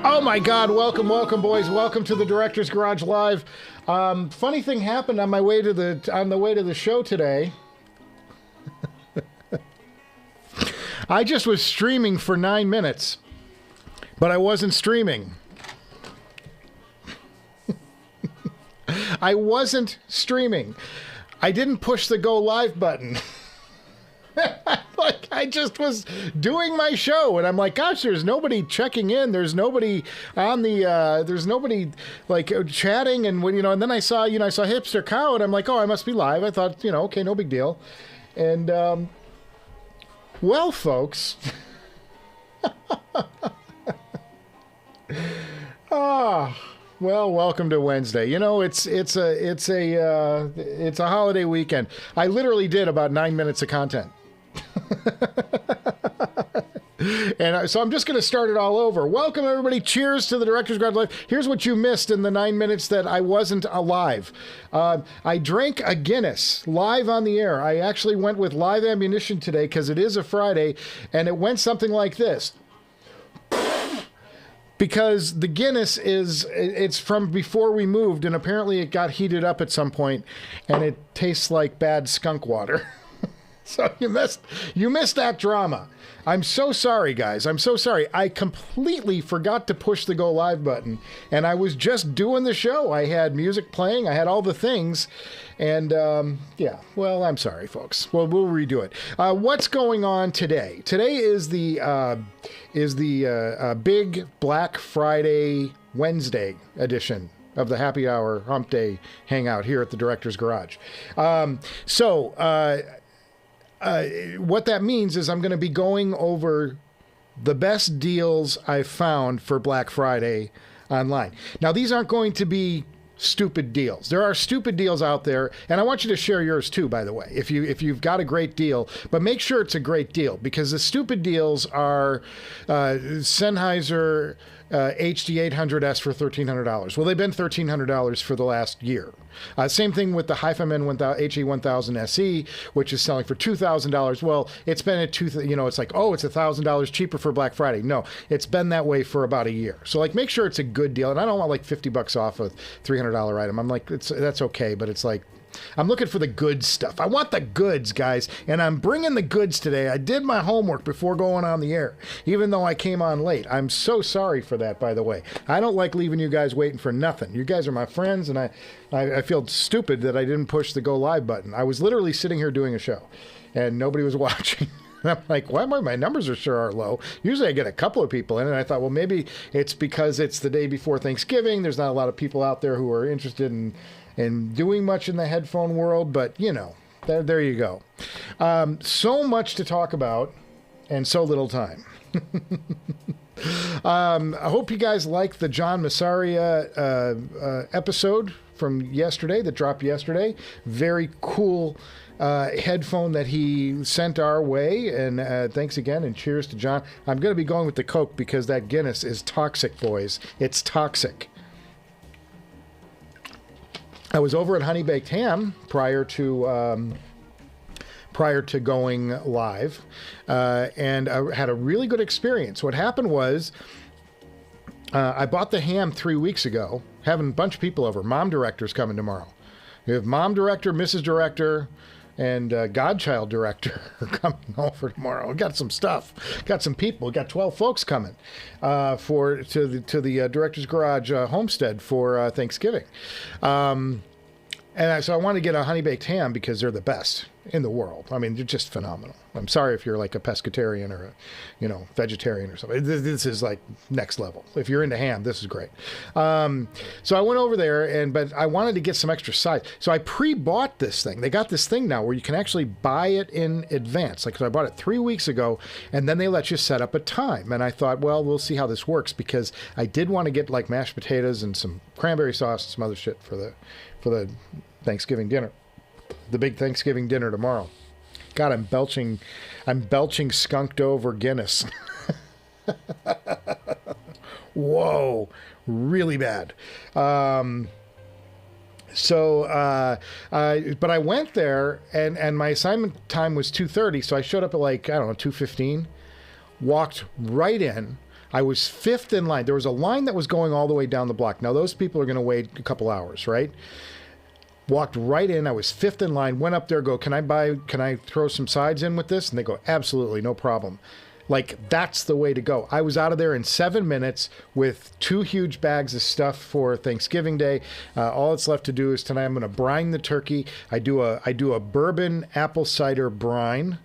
Oh my God! Welcome, welcome, boys. Welcome to the Director's Garage Live. Funny thing happened on the way to the show today. I just was streaming for 9 minutes, but I wasn't streaming. I wasn't streaming. I didn't push the go live button. Like, I just was doing my show, and I'm like, gosh, there's nobody checking in. There's nobody on the, there's nobody like chatting. And when, and then I saw Hipster Cow, and I'm like, oh, I must be live. I thought, okay, no big deal. And, well, folks, well, welcome to Wednesday. It's a holiday weekend. I literally did about 9 minutes of content. And so I'm just going to start it all over. Welcome, everybody. Cheers to the Director's Garage Live. Here's what you missed in the 9 minutes that I wasn't alive. I drank a Guinness live on the air. I actually went with live ammunition today because it is a Friday, and it went something like this. Because the Guinness it's from before we moved, and apparently it got heated up at some point, and it tastes like bad skunk water. So you missed that drama. I'm so sorry, guys. I'm so sorry. I completely forgot to push the go live button, and I was just doing the show. I had music playing. I had all the things, and yeah. Well, I'm sorry, folks. Well, we'll redo it. What's going on today? Today is the big Black Friday Wednesday edition of the Happy Hour Humpday Hangout here at the Director's Garage. What that means is I'm going to be going over the best deals I've found for Black Friday online. Now, these aren't going to be stupid deals. There are stupid deals out there, and I want you to share yours too, by the way, if you've got a great deal, but make sure it's a great deal, because the stupid deals are Sennheiser HD800S for $1,300. Well, they've been $1,300 for the last year. Same thing with the HiFiMan HE1000 SE, which is selling for $2,000. Well, it's been at it's like, oh, it's $1,000 cheaper for Black Friday. No, it's been that way for about a year. So like, make sure it's a good deal. And I don't want like $50 off a $300 item. I'm like, that's okay, but it's like, I'm looking for the good stuff. I want the goods, guys, and I'm bringing the goods today. I did my homework before going on the air, even though I came on late. I'm so sorry for that, by the way. I don't like leaving you guys waiting for nothing. You guys are my friends, and I feel stupid that I didn't push the go live button. I was literally sitting here doing a show, and nobody was watching. And I'm like, why my numbers are low? Usually I get a couple of people in, and I thought, well, maybe it's because it's the day before Thanksgiving. There's not a lot of people out there who are interested in doing much in the headphone world, but there you go. So much to talk about and so little time. I hope you guys liked the John Massaria episode from yesterday that dropped yesterday. Very cool headphone that he sent our way, and thanks again, and cheers to John. I'm going to be going with the Coke because that Guinness is toxic, boys. It's toxic. I was over at HONEYBAKED Ham prior to going live, and I had a really good experience. What happened was I bought the ham 3 weeks ago, having a bunch of people over. Mom Director's coming tomorrow. We have Mom Director, Mrs. Director, and Godchild Director are coming over tomorrow. We got some stuff, got some people, we got 12 folks coming to the Director's Garage homestead for Thanksgiving. So I want to get a HONEYBAKED ham because they're the best in the world. I mean, they're just phenomenal. I'm sorry if you're like a pescatarian or a, vegetarian or something. This is like next level. If you're into ham, this is great. So I went over there, but I wanted to get some extra size. So I pre-bought this thing. They got this thing now where you can actually buy it in advance. Like, so I bought it 3 weeks ago, and then they let you set up a time. And I thought, well, we'll see how this works, because I did want to get like mashed potatoes and some cranberry sauce and some other shit for the Thanksgiving dinner. The big Thanksgiving dinner tomorrow. God, I'm belching skunked over Guinness. Whoa, really bad. So, but I went there, and my assignment time was 2:30, so I showed up at like, I don't know, 2:15, walked right in. I was fifth in line. There was a line that was going all the way down the block. Now, those people are going to wait a couple hours, right? Walked right in. I was fifth in line, went up there, go, can I throw some sides in with this? And they go, absolutely, no problem. Like, that's the way to go. I was out of there in 7 minutes with 2 huge bags of stuff for Thanksgiving Day. All that's left to do is tonight I'm going to brine the turkey. I do a bourbon apple cider brine,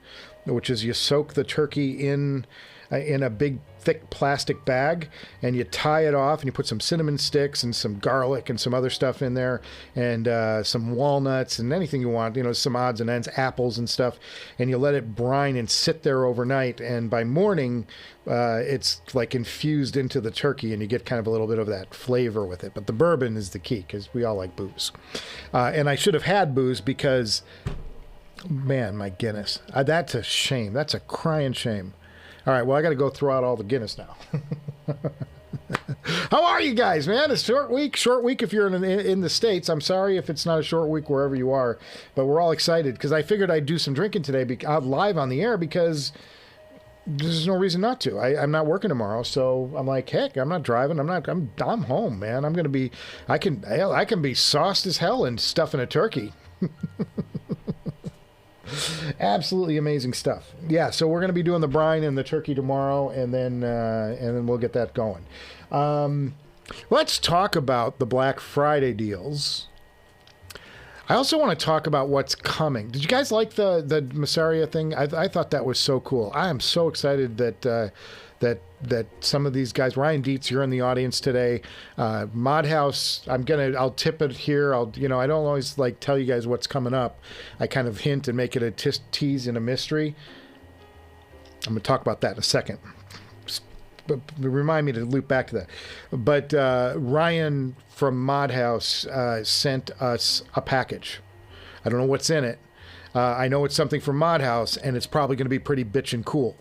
which is you soak the turkey in a big thick plastic bag, and you tie it off, and you put some cinnamon sticks and some garlic and some other stuff in there, and some walnuts and anything you want, you know, some odds and ends, apples and stuff, and you let it brine and sit there overnight, and by morning it's like infused into the turkey, and you get kind of a little bit of that flavor with it. But the bourbon is the key, because we all like booze, and I should have had booze because, man, my Guinness, that's a shame. That's a crying shame. All right, well, I got to go throw out all the Guinness now. How are you guys, man? It's short week if you're in the States. I'm sorry if it's not a short week wherever you are, but we're all excited because I figured I'd do some drinking today live on the air because there's no reason not to. I'm not working tomorrow, so I'm like, heck, I'm not driving. I'm home, man. I can be sauced as hell and stuffing a turkey. Absolutely amazing stuff. Yeah, so we're going to be doing the brine and the turkey tomorrow, and then we'll get that going. Let's talk about the Black Friday deals. I also want to talk about what's coming. Did you guys like the Massaria thing? I thought that was so cool. I am so excited that some of these guys, Ryan Dietz, you're in the audience today. Modhouse, I'll tip it here. I don't always like tell you guys what's coming up. I kind of hint and make it a tease and a mystery. I'm going to talk about that in a second. But remind me to loop back to that. But Ryan from Modhouse sent us a package. I don't know what's in it. I know it's something from Modhouse, and it's probably going to be pretty bitchin' cool.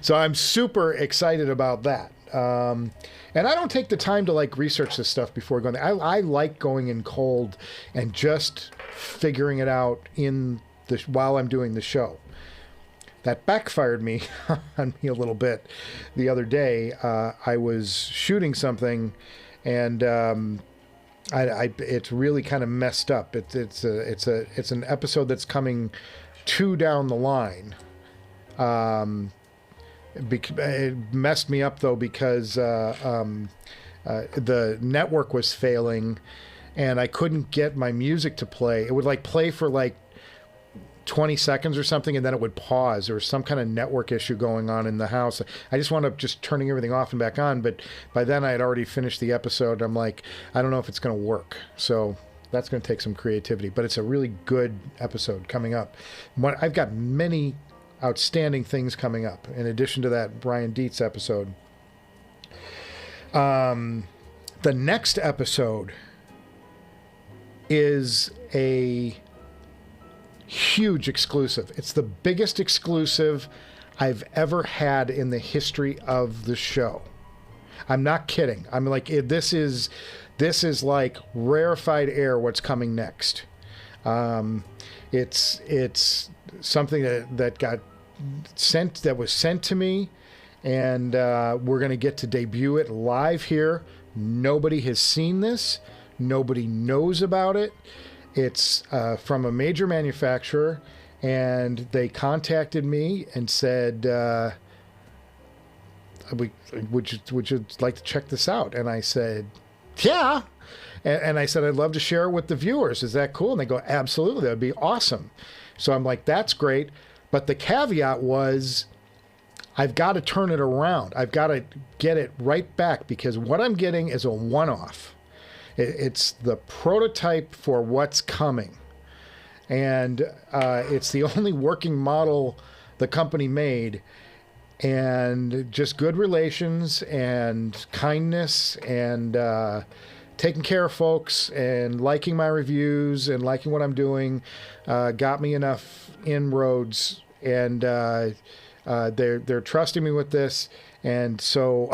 So I'm super excited about that. And I don't take the time to like research this stuff before going there. I like going in cold and just figuring it out while I'm doing the show. That backfired on me a little bit the other day. I was shooting something, and it's really kind of messed up. It's an episode that's coming 2 down the line. It messed me up though because the network was failing, and I couldn't get my music to play. It would like play for like 20 seconds or something, and then it would pause. There was some kind of network issue going on in the house. I just wound up just turning everything off and back on, but by then I had already finished the episode. I'm like, I don't know if it's going to work. So that's going to take some creativity, but it's a really good episode coming up. I've got many outstanding things coming up in addition to that Brian Dietz episode. The next episode is a huge exclusive. It's the biggest exclusive I've ever had in the history of the show. I'm not kidding. I'm like, this is like rarefied air what's coming next. It's something that was sent to me, and we're going to get to debut it live here. Nobody has seen this. Nobody knows about it. It's from a major manufacturer, and they contacted me and said, would you like to check this out? And I said, yeah. And I said, I'd love to share it with the viewers. Is that cool? And they go, absolutely. That would be awesome. So I'm like, that's great. But the caveat was, I've got to turn it around. I've got to get it right back, because what I'm getting is a one-off. It's the prototype for what's coming. And it's the only working model the company made. And just good relations and kindness and taking care of folks and liking my reviews and liking what I'm doing got me enough inroads. And They're trusting me with this. And so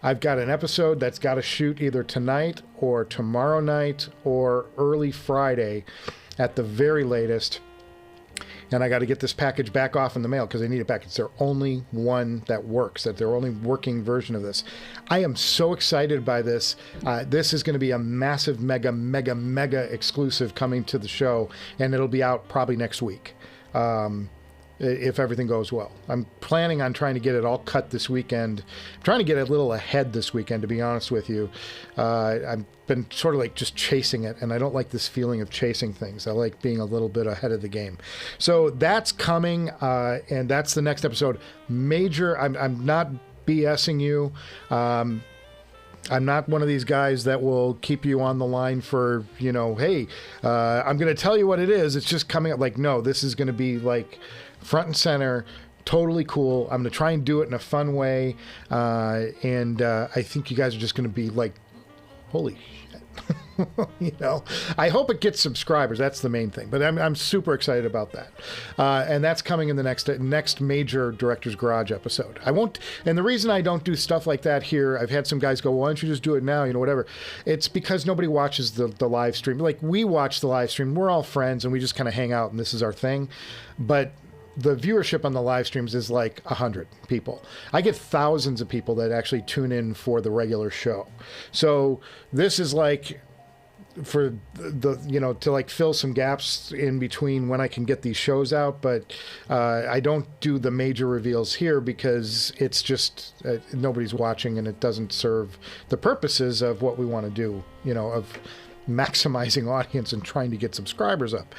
I've got an episode that's got to shoot either tonight or tomorrow night or early Friday at the very latest. And I got to get this package back off in the mail because they need it back. It's their only one that works, that their only working version of this. I am so excited by this. This is going to be a massive, mega exclusive coming to the show, and it'll be out probably next week. If everything goes well. I'm planning on trying to get it all cut this weekend. I'm trying to get a little ahead this weekend, to be honest with you. I've been sort of like just chasing it, and I don't like this feeling of chasing things. I like being a little bit ahead of the game. So that's coming, and that's the next episode. Major, I'm not BSing you. I'm not one of these guys that will keep you on the line for, you know, hey, I'm going to tell you what it is. It's just coming up. Like, no, this is going to be like front and center, totally cool. I'm going to try and do it in a fun way. And I think you guys are just going to be like, holy shit. You know, I hope it gets subscribers. That's the main thing. But I'm super excited about that. And that's coming in the next major Director's Garage episode. I won't, and the reason I don't do stuff like that here, I've had some guys go, why don't you just do it now? You know, whatever. It's because nobody watches the live stream. Like, we watch the live stream. We're all friends and we just kind of hang out and this is our thing. But the viewership on the live streams is like 100 people. I get thousands of people that actually tune in for the regular show. So this is like for the, you know, to like fill some gaps in between when I can get these shows out. But I don't do the major reveals here because it's just nobody's watching and it doesn't serve the purposes of what we want to do, you know, of maximizing audience and trying to get subscribers up.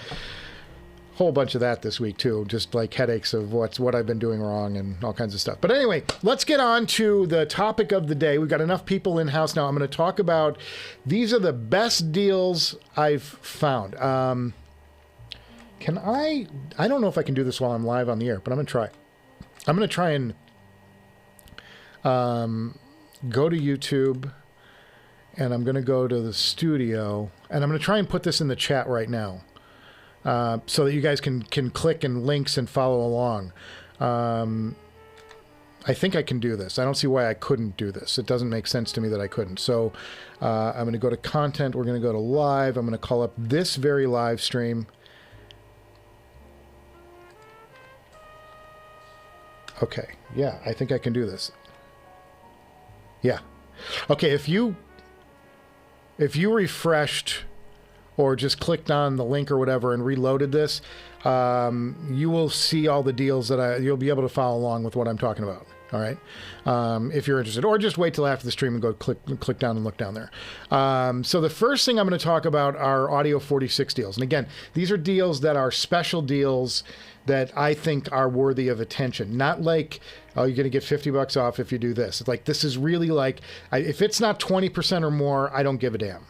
Whole bunch of that this week too, just like headaches of what I've been doing wrong and all kinds of stuff. But anyway, let's get on to the topic of the day. We've got enough people in house now. I'm going to talk about, these are the best deals I've found. Can I don't know if I can do this while I'm live on the air, but I'm going to try. I'm going to try and go to YouTube, and I'm going to go to the studio, and I'm going to try and put this in the chat right now. So that you guys can click and links and follow along. I think I can do this. I don't see why I couldn't do this. It doesn't make sense to me that I couldn't. So I'm going to go to content. We're going to go to live. I'm going to call up this very live stream. Okay. Yeah, I think I can do this. Yeah. Okay, if you refreshed or just clicked on the link or whatever and reloaded this, you will see all the deals that you'll be able to follow along with what I'm talking about. All right. If you're interested, or just wait till after the stream and go click down and look down there. So the first thing I'm going to talk about are Audio 46 deals. And again, these are deals that are special deals that I think are worthy of attention. Not like, oh, you're going to get $50 off if you do this. It's like, this is really like, if it's not 20% or more, I don't give a damn.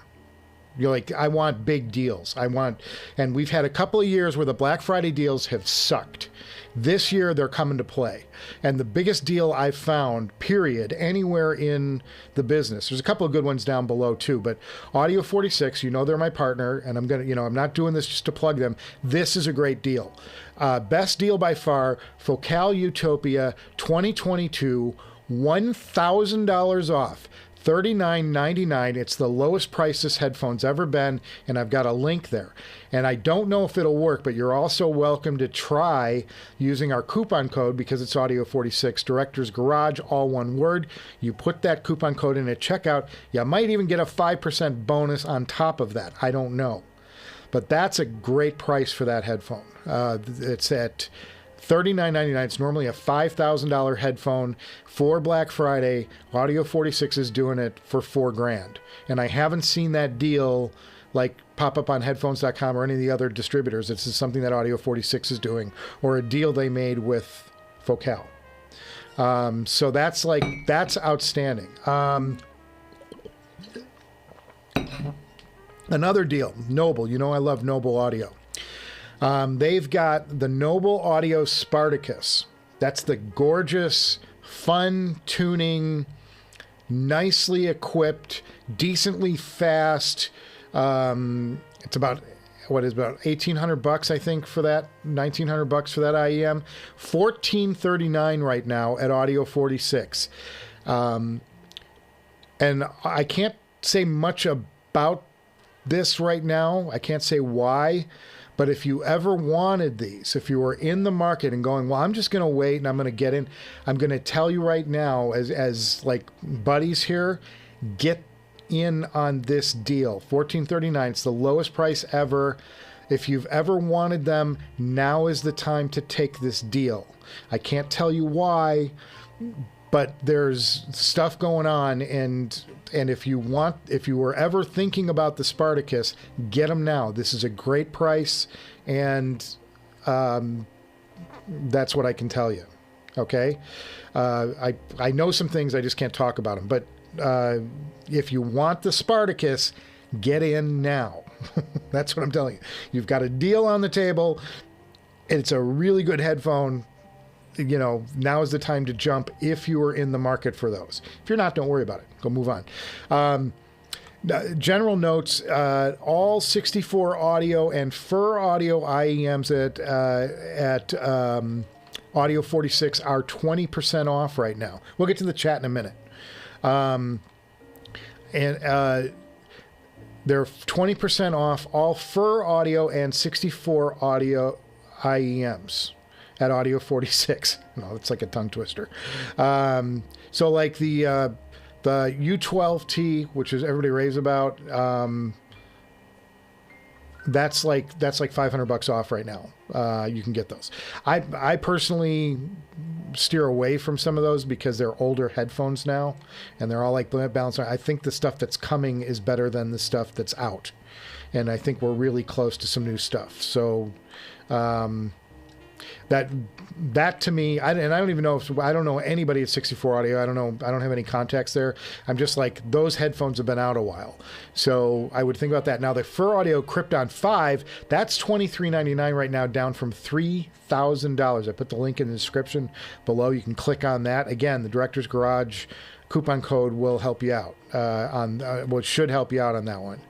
You're like, I want big deals. And we've had a couple of years where the Black Friday deals have sucked. This year, they're coming to play. And the biggest deal I've found, period, anywhere in the business, there's a couple of good ones down below too, but Audio 46, you know they're my partner, and I'm going to, I'm not doing this just to plug them. This is a great deal. Best deal by far, FOKUS UTOPIA 2022, $1,000 off. $39.99. It's the lowest price this headphone's ever been, and I've got a link there. And I don't know if it'll work, but you're also welcome to try using our coupon code, because it's Audio 46 Director's Garage, all one word. You put that coupon code in at checkout. You might even get a 5% bonus on top of that. I don't know. But that's a great price for that headphone. It's at $39.99. It's normally a $5,000 headphone. For Black Friday, Audio 46 is doing it for $4,000. And I haven't seen that deal like pop up on headphones.com or any of the other distributors. This is something that Audio 46 is doing, or a deal they made with FOKUS. So that's outstanding. Another deal, Noble. You know I love Noble Audio. They've got the Noble Audio SPARTACUS. That's the gorgeous, fun tuning, nicely equipped, decently fast. It's about what is about $1,800, I think, for that, $1,900 for that IEM, $1,439 right now at Audio 46. And I can't say much about this right now. I can't say why, but if you ever wanted these, if you were in the market and going, well, I'm just going to wait and I'm going to get in, I'm going to tell you right now, as like buddies here, get in on this deal. $1,439. It's the lowest price ever. If you've ever wanted them, now is the time to take this deal. I can't tell you why, but there's stuff going on, and if you were ever thinking about the Spartacus, get them now. This is a great price, and that's what I can tell you. Okay, I know some things, I just can't talk about them. But if you want the Spartacus, get in now. That's what I'm telling you. You've got a deal on the table. It's a really good headphone. You know, now is the time to jump if you are in the market for those. If you're not, don't worry about it. Go move on. General notes, all 64 audio and fur audio IEMs at Audio 46 are 20% off right now. We'll get to the chat in a minute. They're 20% off all fur audio and 64 audio IEMs at Audio 46. No, it's like a tongue twister. So like the U12T, which is everybody raves about, that's like $500 off right now. You can get those. I personally steer away from some of those because they're older headphones now, and they're all like balanced. I think the stuff that's coming is better than the stuff that's out, and I think we're really close to some new stuff. So that to me, I don't even know if, I don't know anybody at 64 Audio. I don't have any contacts there. I'm just like, those headphones have been out a while, so I would think about that. Now the Fur Audio KRYPTON 5, that's $23.99 right now, down from $3,000. I put the link in the description below. You can click on that. Again, the Director's Garage coupon code will help you out well, should help you out on that one.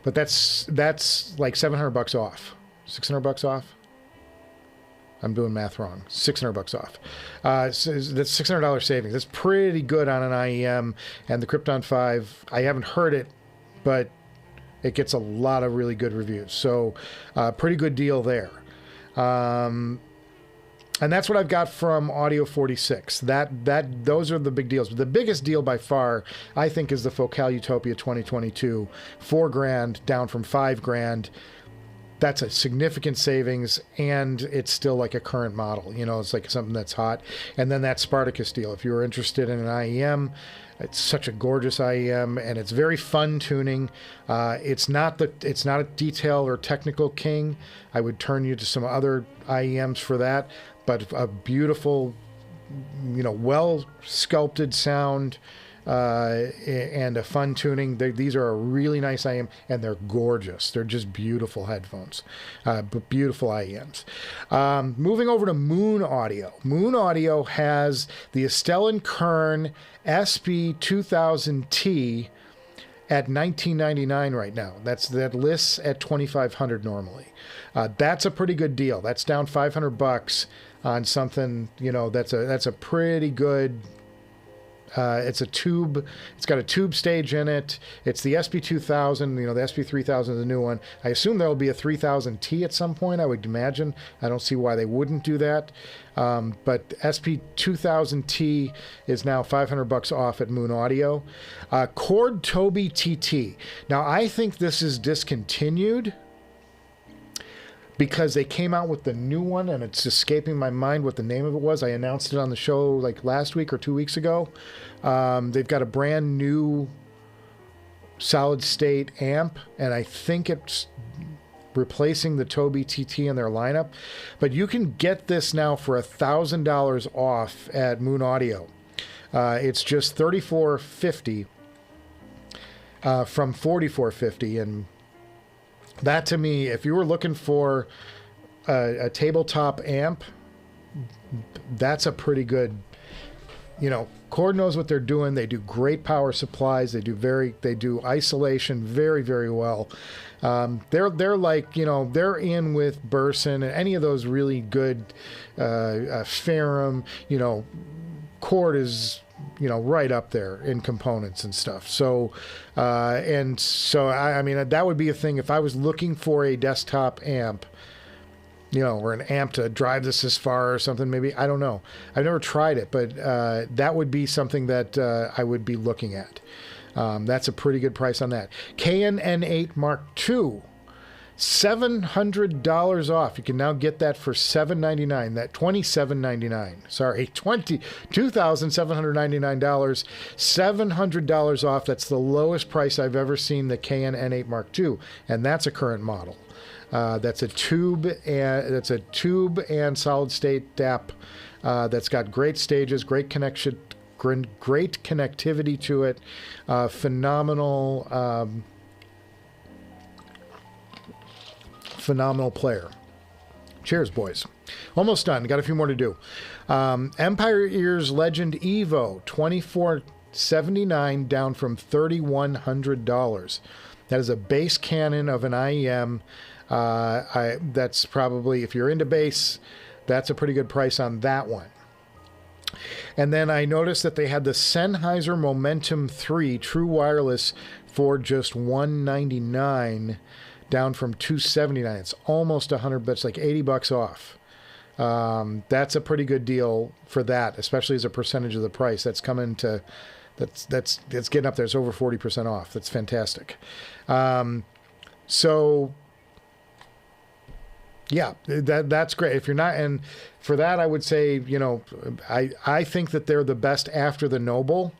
But that's like $700 off. $600 off. I'm doing math wrong. $600 off. So that's $600 savings. That's pretty good on an IEM. And the KRYPTON 5, I haven't heard it, but it gets a lot of really good reviews. So pretty good deal there. And that's what I've got from Audio 46. Those are the big deals. But the biggest deal by far, I think, is the Focal Utopia 2022. $4,000 down from $5,000. That's a significant savings, and it's still like a current model. You know, it's like something that's hot. And then that Spartacus deal, if you were interested in an IEM, it's such a gorgeous IEM, and it's very fun tuning. It's not a detail or technical king. I would turn you to some other IEMs for that, but a beautiful, you know, well sculpted sound. And a fun tuning. These are a really nice IEM, and they're gorgeous. They're just beautiful headphones, but beautiful IEMs. Moving over to Moon Audio. Moon Audio has the ASTELL and KERN SP2000T at $19.99 right now. That lists at $2,500 normally. That's a pretty good deal. That's down $500 on something. You know, that's a pretty good. It's a tube. It's got a tube stage in it. It's the SP2000. You know, the SP3000 is the new one. I assume there will be a 3000T at some point, I would imagine. I don't see why they wouldn't do that. But SP2000T is now $500 off at Moon Audio. CHORD TOBY TT. Now, I think this is discontinued, because they came out with the new one, and it's escaping my mind what the name of it was. I announced it on the show like last week or 2 weeks ago. They've got a brand new solid state amp, and I think it's replacing the TOBY TT in their lineup. But you can get this now for $1,000 off at Moon Audio. It's just $34.50 from $44.50, and that, to me, if you were looking for a tabletop amp, that's a pretty good, you know, CHORD knows what they're doing. They do great power supplies. They do isolation very, very well. They're like, you know, they're in with Burson and any of those really good Ferrum, you know, CHORD is, you know, right up there in components and stuff. So, I mean, that would be a thing if I was looking for a desktop amp, you know, or an amp to drive this as far or something, maybe. I don't know. I've never tried it, but that would be something that I would be looking at. That's a pretty good price on that. KERN N8 Mark II, $700 off. You can now get that for $799. That $2,799. Sorry, $2,799. $700 off. That's the lowest price I've ever seen the KERN N8 Mark II, and that's a current model. That's a tube and solid state DAP. That's got great stages, great connection, great connectivity to it. Phenomenal player. Cheers, boys. Almost done. Got a few more to do. Empire Ears Legend Evo, $2,479, down from $3,100. That is a bass cannon of an IEM. That's probably, if you're into bass, that's a pretty good price on that one. And then I noticed that they had the Sennheiser Momentum 3 True Wireless for just $199, down from $279. It's almost $100, but it's like $80 off. That's a pretty good deal for that, especially as a percentage of the price. That's coming to, that's getting up there. It's over 40% off. That's fantastic. So yeah, that's great. If you're not, and for that, I would say, you know, I think that they're the best after the Noble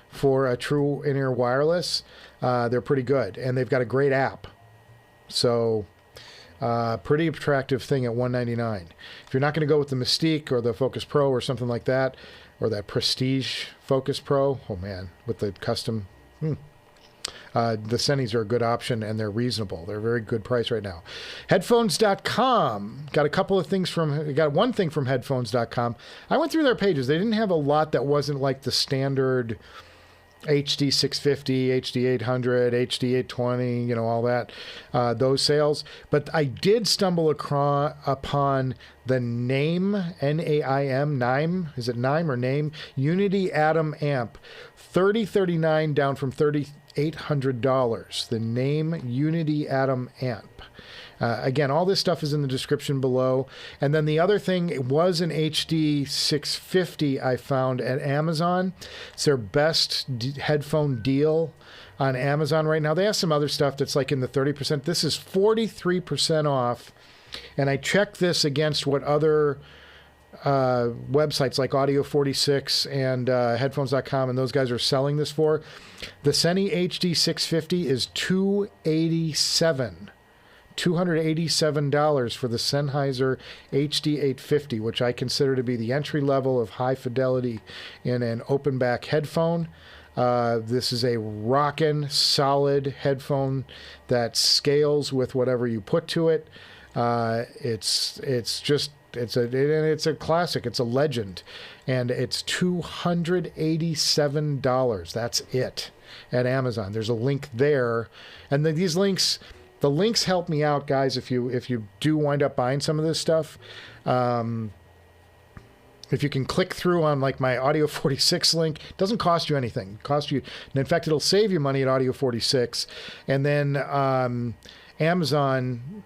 for a true in-ear wireless. They're pretty good, and they've got a great app. So pretty attractive thing at $199. If you're not going to go with the Mystique or the Focus Pro or something like that, or that Prestige Focus Pro, oh man, with the custom, the Sennys are a good option, and they're reasonable. They're a very good price right now. Headphones.com. Got a couple of things got one thing from headphones.com. I went through their pages. They didn't have a lot that wasn't like the standard HD 650, HD 800, HD 820, you know, all that, those sales. But I did stumble upon the NAIM, N-A-I-M, NAIM, is it NAIM or NAIM? Unity Atom Amp, $3039 down from $3,800. The NAIM Unity Atom Amp. Again, all this stuff is in the description below. And then the other thing, it was an HD 650 I found at Amazon. It's their best headphone deal on Amazon right now. They have some other stuff that's like in the 30%. This is 43% off. And I checked this against what other websites like Audio 46 and headphones.com and those guys are selling this for. The Senny HD 650 is $287 for the Sennheiser HD 850, which I consider to be the entry level of high fidelity in an open back headphone. This is a rockin' solid headphone that scales with whatever you put to it. It's a classic. It's a legend, and it's $287. That's it at Amazon. There's a link there, and these links. The links help me out, guys, if you do wind up buying some of this stuff. If you can click through on like my Audio 46 link, it doesn't cost you anything. And in fact, it'll save you money at Audio 46. And then Amazon,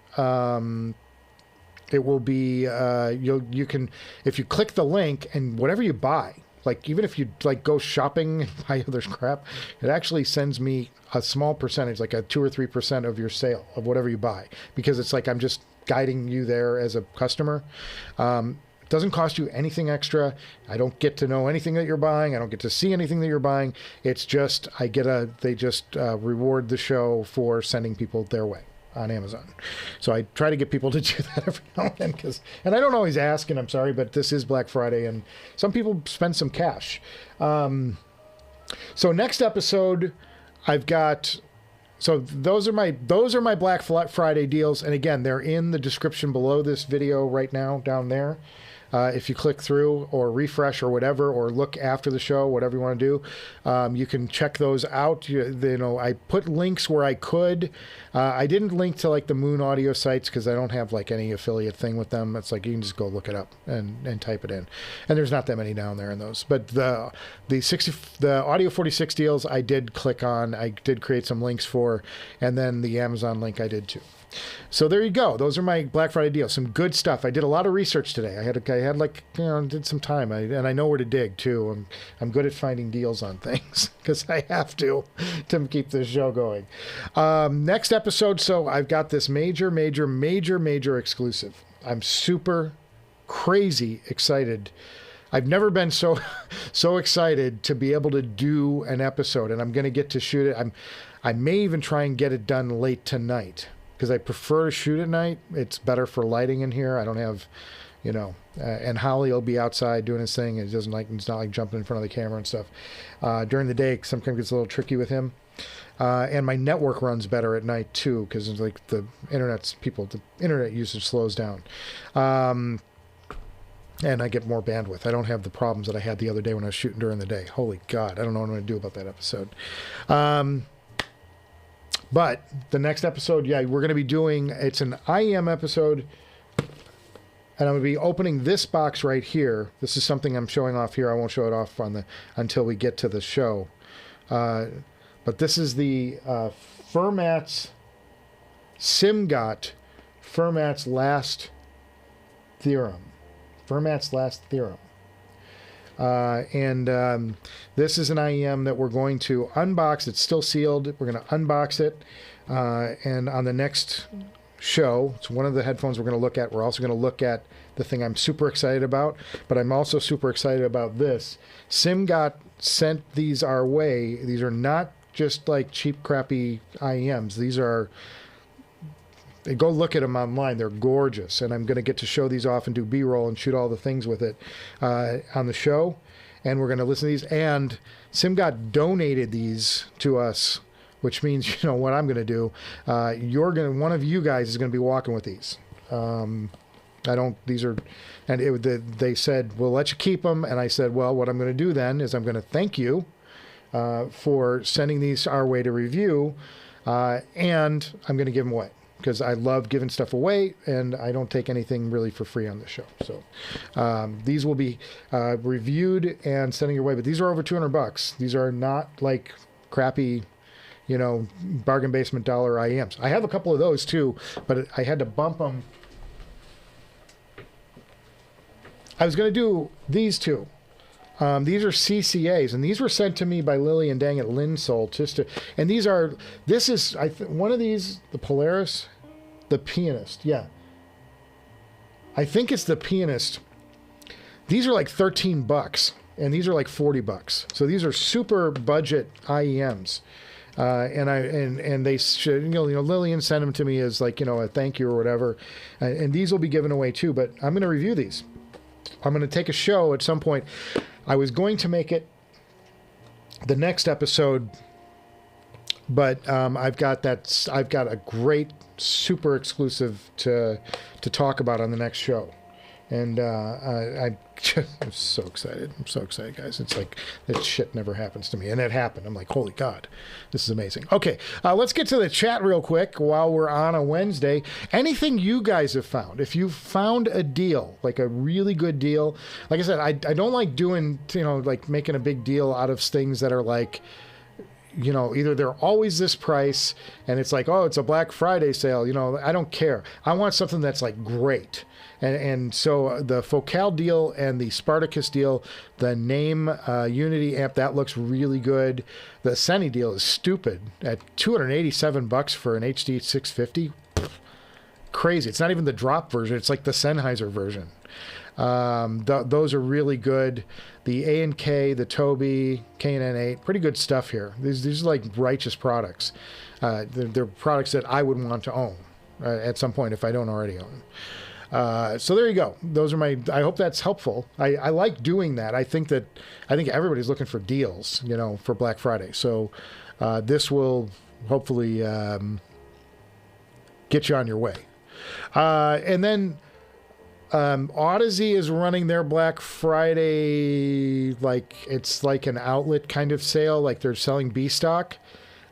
it will be you can, if you click the link and whatever you buy, like even if you like go shopping and buy other crap, it actually sends me a small percentage, like a 2 or 3% of your sale of whatever you buy, because it's like I'm just guiding you there as a customer. It doesn't cost you anything extra. I don't get to know anything that you're buying. I don't get to see anything that you're buying. It's just they just reward the show for sending people their way on Amazon. So I try to get people to do that every now and then, and I don't always ask, and I'm sorry, but this is Black Friday and some people spend some cash. So next episode, I've got, so those are my Black Friday deals, and again, they're in the description below this video right now down there. if you click through or refresh or whatever, or look after the show, whatever you want to do. You can check those out. I put links where I could. I didn't link to like the Moon Audio sites because I don't have like any affiliate thing with them. It's like you can just go look it up and type it in, and there's not that many down there in those. But the Audio 46 deals I did click on. I did create some links for, and then the Amazon link I did too. So there you go. Those are my Black Friday deals. Some good stuff. I did a lot of research today. I did some time, and I know where to dig too. I'm good at finding deals on things because I have to keep this show going. Next episode. So I've got this major exclusive. I'm super crazy excited. I've never been so excited to be able to do an episode, and I'm going to get to shoot it. I may even try and get it done late tonight, because I prefer to shoot at night. It's better for lighting in here. I don't have, and Holly will be outside doing his thing. It's not like jumping in front of the camera and stuff. During the day, sometimes it gets a little tricky with him. And my network runs better at night too, because it's like the internet usage slows down. And I get more bandwidth. I don't have the problems that I had the other day when I was shooting during the day. Holy God, I don't know what I'm going to do about that episode. But the next episode, we're going to be doing, it's an IEM episode, and I'm going to be opening this box right here. This is something I'm showing off here. I won't show it off until we get to the show. But this is the Fermat's SIMGOT Fermat's last theorem. Fermat's last theorem. And this is an IEM that we're going to unbox. It's still sealed. We're going to unbox it. And on the next show, it's one of the headphones we're going to look at. We're also going to look at the thing I'm super excited about, but I'm also super excited about this. SIMGOT sent these our way. These are not just like cheap, crappy IEMs. These are... Go look at them online. They're gorgeous. And I'm going to get to show these off and do B-roll and shoot all the things with it on the show. And we're going to listen to these. And SIMGOT donated these to us, which means, what I'm going to do. One of you guys is going to be walking with these. They said, we'll let you keep them. And I said, well, what I'm going to do then is I'm going to thank you for sending these our way to review. And I'm going to give them away, because I love giving stuff away, and I don't take anything really for free on the show. So these will be reviewed and sending your way. But these are over $200. These are not like crappy, bargain basement dollar IEMs. I have a couple of those too, but I had to bump them. I was going to do these two. These are CCAs, and these were sent to me by Lily and dang it, Lynn sold one of these, the Polaris, the Pianist. Yeah. I think it's the Pianist. These are like $13, and these are like $40. So these are super budget IEMs. And they should, Lillian sent them to me as like, a thank you or whatever. And these will be given away too, but I'm going to review these. I'm going to take a show at some point. I was going to make it the next episode, but I've got a great super exclusive to talk about on the next show. And I'm so excited. I'm so excited, guys. It's like that shit never happens to me. And it happened. I'm like, holy God, this is amazing. Okay, let's get to the chat real quick while we're on a Wednesday. Anything you guys have found? If you've found a deal, like a really good deal, like I said, I don't like doing, like making a big deal out of things that are like, either they're always this price and it's like, oh, it's a Black Friday sale. I don't care. I want something that's like great. And so the Focal deal and the Spartacus deal, the name Unity amp, that looks really good. The Senny deal is stupid at $287 for an HD 650. Crazy. It's not even the drop version. It's like the Sennheiser version. Those are really good. The A&K, the TOBY, KN8, pretty good stuff here. These are like righteous products. They're products that I would want to own at some point if I don't already own them. So there you go. Those are I hope that's helpful. I like doing that. I think everybody's looking for deals, for Black Friday. So, this will hopefully, get you on your way. And then Odyssey is running their Black Friday, like it's like an outlet kind of sale, like they're selling B stock.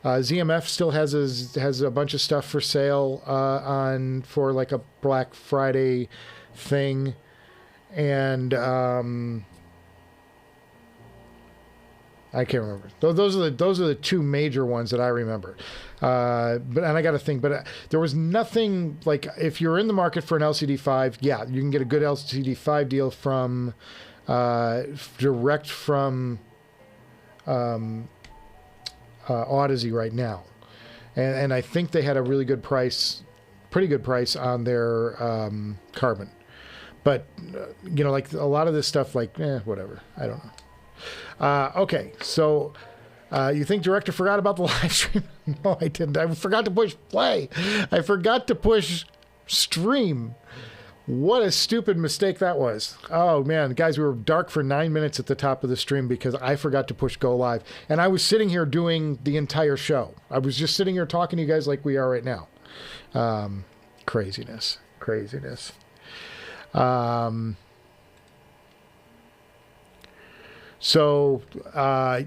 ZMF still has a bunch of stuff for sale on for like a Black Friday thing, and I can't remember. Those are the two major ones that I remember. And I got to think, but there was nothing like if you're in the market for an LCD5, yeah, you can get a good LCD5 deal from direct from Odyssey right now, and I think they had a really good price, pretty good price on their Carbon, but you know, like a lot of this stuff, like whatever, I don't know. Okay, so you think Director forgot about the live stream? No, I didn't. I forgot to push play. I forgot to push stream. What a stupid mistake that was. Oh, man. Guys, we were dark for 9 minutes at the top of the stream because I forgot to push go live. And I was sitting here doing the entire show. I was just sitting here talking to you guys like we are right now. Craziness. Craziness. So,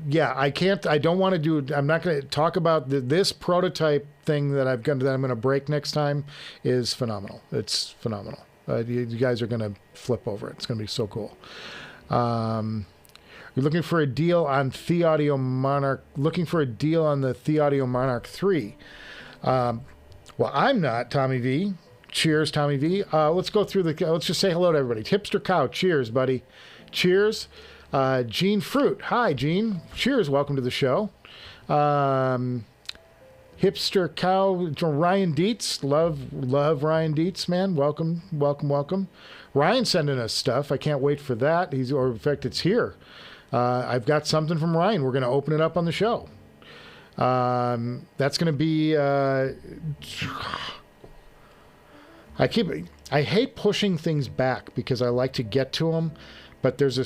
yeah, I don't want to do, I'm not going to talk about this prototype thing that I'm going to break next time is phenomenal. It's phenomenal. You guys are going to flip over it. It's going to be so cool. You're looking for a deal on the Audio Monarch 3. Well, I'm not, Tommy V. Cheers, Tommy V. Let's go through let's just say hello to everybody. Hipster Cow, cheers, buddy. Cheers. Gene Fruit. Hi, Gene. Cheers. Welcome to the show. Hipster Cow. Ryan Dietz. Love Ryan Dietz, man. Welcome. Ryan sending us stuff. I can't wait for that. In fact, it's here. I've got something from Ryan. We're going to open it up on the show. That's going to be, I hate pushing things back because I like to get to them. But there's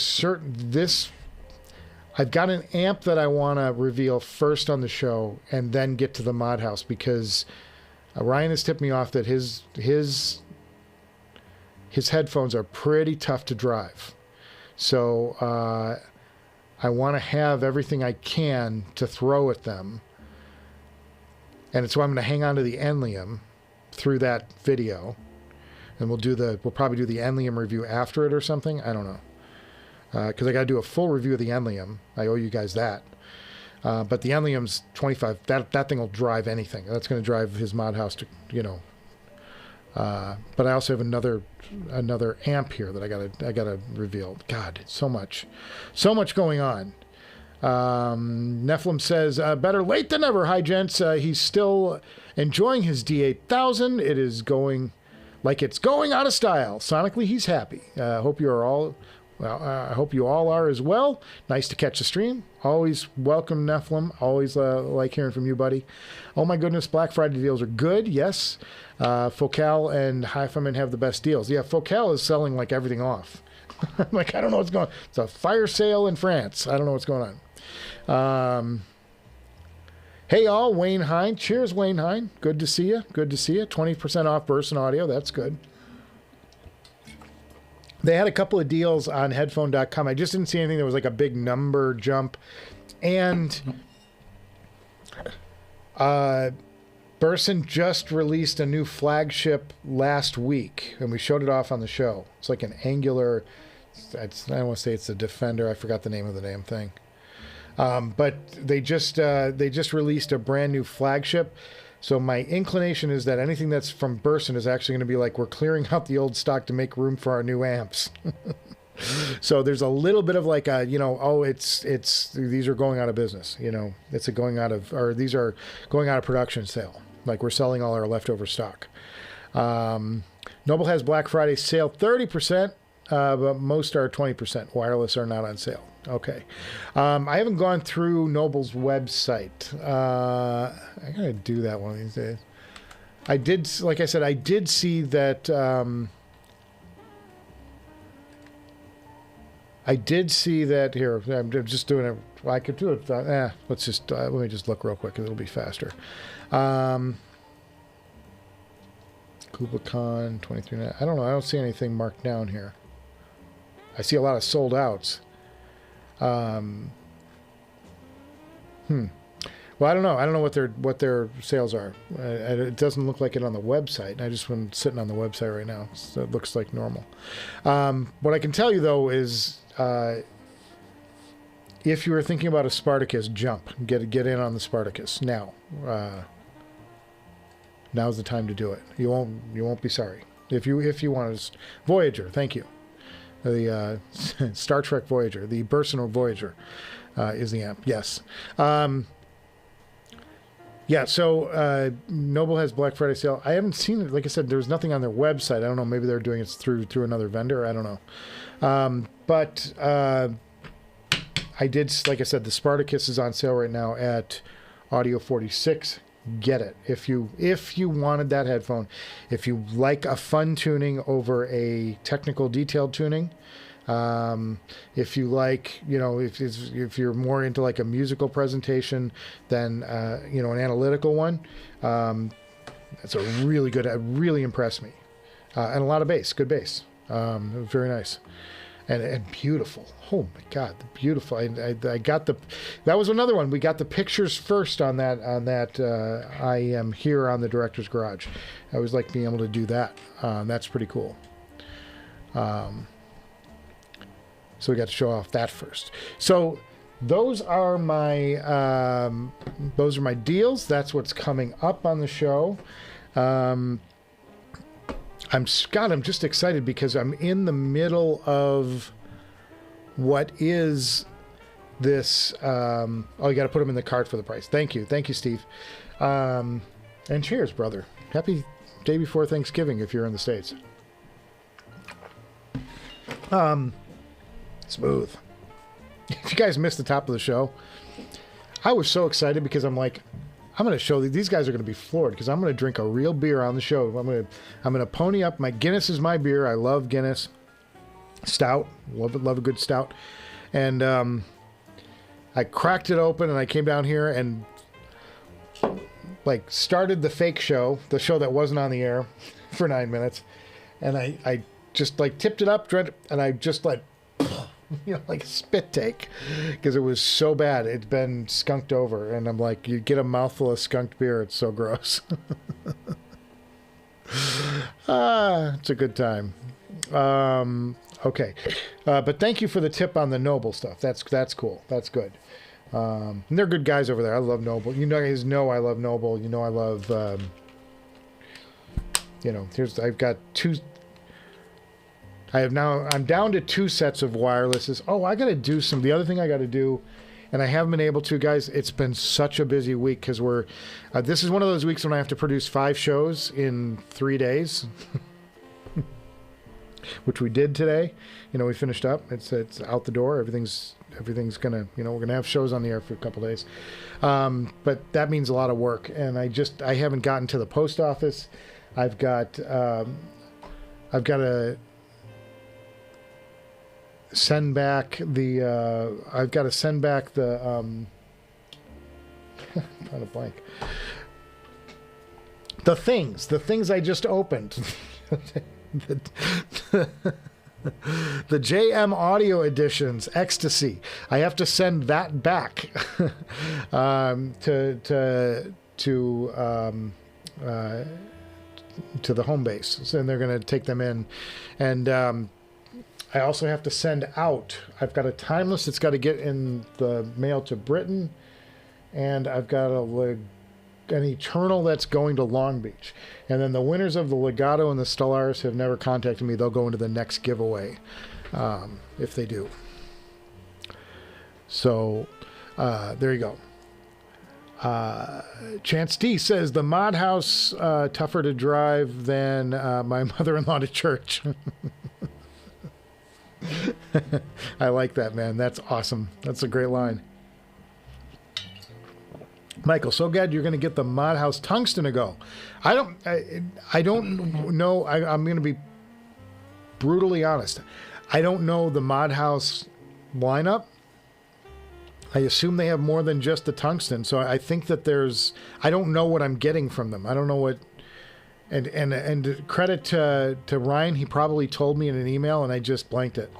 I've got an amp that I want to reveal first on the show and then get to the mod house because Ryan has tipped me off that his headphones are pretty tough to drive. So I want to have everything I can to throw at them. And it's why I'm going to hang on to the Enlium through that video. And we'll probably do the Enlium review after it or something. I don't know. Because I got to do a full review of the Enlium. I owe you guys that. But the Enlium's 25. That thing will drive anything. That's going to drive his mod house to, you know. But I also have another amp here that I gotta reveal. God, so much going on. Nephilim says, better late than never. Hi, gents. He's still enjoying his D8000. It is going like it's going out of style. Sonically, he's happy. Hope you are all. Well, I hope you all are as well. Nice to catch the stream. Always welcome, Nephilim. Always like hearing from you, buddy. Oh my goodness, Black Friday deals are good. Yes. Focal and Hi-Fi-Man have the best deals. Yeah, Focal is selling like everything off. Like, I don't know what's going on. It's a fire sale in France. I don't know what's going on. Hey, all. Wayne Hine. Cheers, Wayne Hine. Good to see you. 20% off Burson Audio. That's good. They had a couple of deals on headphone.com. I just didn't see anything that was like a big number jump. And Burson just released a new flagship last week, and we showed it off on the show. It's like an angular, I don't want to say it's a Defender. I forgot the name of the damn thing. But they just released a brand new flagship. So my inclination is that anything that's from Burson is actually going to be like, we're clearing out the old stock to make room for our new amps. So there's a little bit of like a, you know, oh, it's these are going out of business, you know, these are going out of production sale. Like we're selling all our leftover stock. Noble has Black Friday sale 30%, but most are 20%. Wireless are not on sale. Okay. I haven't gone through Noble's website. I gotta do that one of these days. I did, like I said, I did see that. Here. I'm just doing it. Well, I could do it. Let's just let me just look real quick. It'll be faster. KubaCon 23. I don't know. I don't see anything marked down here. I see a lot of sold outs. Well, I don't know. I don't know what their sales are. It doesn't look like it on the website. I just am sitting on the website right now, so it looks like normal. What I can tell you though is, if you were thinking about a Spartacus, jump, get in on the Spartacus now. Now's the time to do it. You won't be sorry. If you want to, Voyager, thank you. The Star Trek Voyager, the Personal Voyager, is the amp. Yes. Yeah, so Noble has Black Friday sale. I haven't seen it. Like I said, there's nothing on their website. I don't know. Maybe they're doing it through another vendor. I don't know. But I did, like I said, the Spartacus is on sale right now at Audio 46. Get it if you wanted that headphone. If you like a fun tuning over a technical detailed tuning. If you like, if you're more into like a musical presentation than, an analytical one, that's a really good, it really impressed me. And a lot of bass, good bass. Very nice. And beautiful. Oh my God, beautiful. I got that was another one. We got the pictures first on that, I am here on the Director's Garage. I always like being able to do that. That's pretty cool. So we got to show off that first. So those are my deals. That's what's coming up on the show. I'm just excited because I'm in the middle of what is this. You got to put them in the cart for the price. Thank you, Steve. And cheers, brother. Happy day before Thanksgiving if you're in the States. Smooth. If you guys missed the top of the show, I was so excited because I'm like, I'm going to show these guys are going to be floored because I'm going to drink a real beer on the show. I'm going to pony up. My Guinness is my beer. I love Guinness. Stout. Love a good stout. And I cracked it open and I came down here and like started the fake show, the show that wasn't on the air for 9 minutes. And I just like tipped it up and I just like like a spit take because it was so bad. It'd been skunked over and I'm like, you get a mouthful of skunked beer. It's so gross. It's a good time. Okay. But thank you for the tip on the Noble stuff. That's cool. That's good. And they're good guys over there. I love Noble. You guys know I love Noble. I love, I've got two. I'm down to 2 sets of wirelesses. Oh, I got to do the other thing I got to do, and I haven't been able to, guys. It's been such a busy week because this is one of those weeks when I have to produce 5 shows in 3 days, which we did today. We finished up. It's out the door. Everything's gonna, we're gonna have shows on the air for a couple days. But that means a lot of work, and I haven't gotten to the post office. I've got to send back the I've got to send back the kind of blank the things I just opened. The JM Audio Editions Ecstasy. I have to send that back to the home base, and they're going to take them in, and I also have to send out. I've got a timeless that's got to get in the mail to Britain, and I've got an Eternal that's going to Long Beach. And then the winners of the Legato and the Stellaris have never contacted me. They'll go into the next giveaway if they do. So there you go. Chance D says the Mod House tougher to drive than my mother-in-law to church. I like that, man. That's awesome. That's a great line. Michael, so glad you're going to get the Mod House Tungsten to go. I don't know. I'm going to be brutally honest. I don't know the Mod House lineup. I assume they have more than just the Tungsten. So I think that I don't know what I'm getting from them. I don't know what, And credit to Ryan, he probably told me in an email and I just blanked it.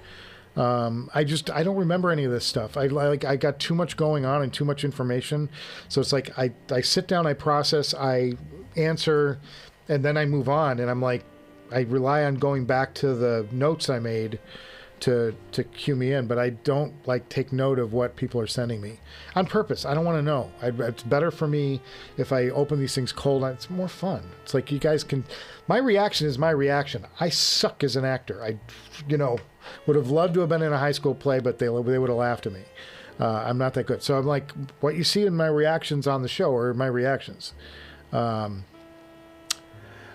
I don't remember any of this stuff. I got too much going on and too much information. So it's like, I sit down, I process, I answer, and then I move on. And I'm like, I rely on going back to the notes I made to cue me in, but I don't like take note of what people are sending me on purpose. I don't want to know. It's better for me if I open these things cold. It's more fun. It's like you guys can, my reaction is my reaction. I suck as an actor. I would have loved to have been in a high school play, but they would have laughed at me. I'm not that good. So I'm like, what you see in my reactions on the show are my reactions.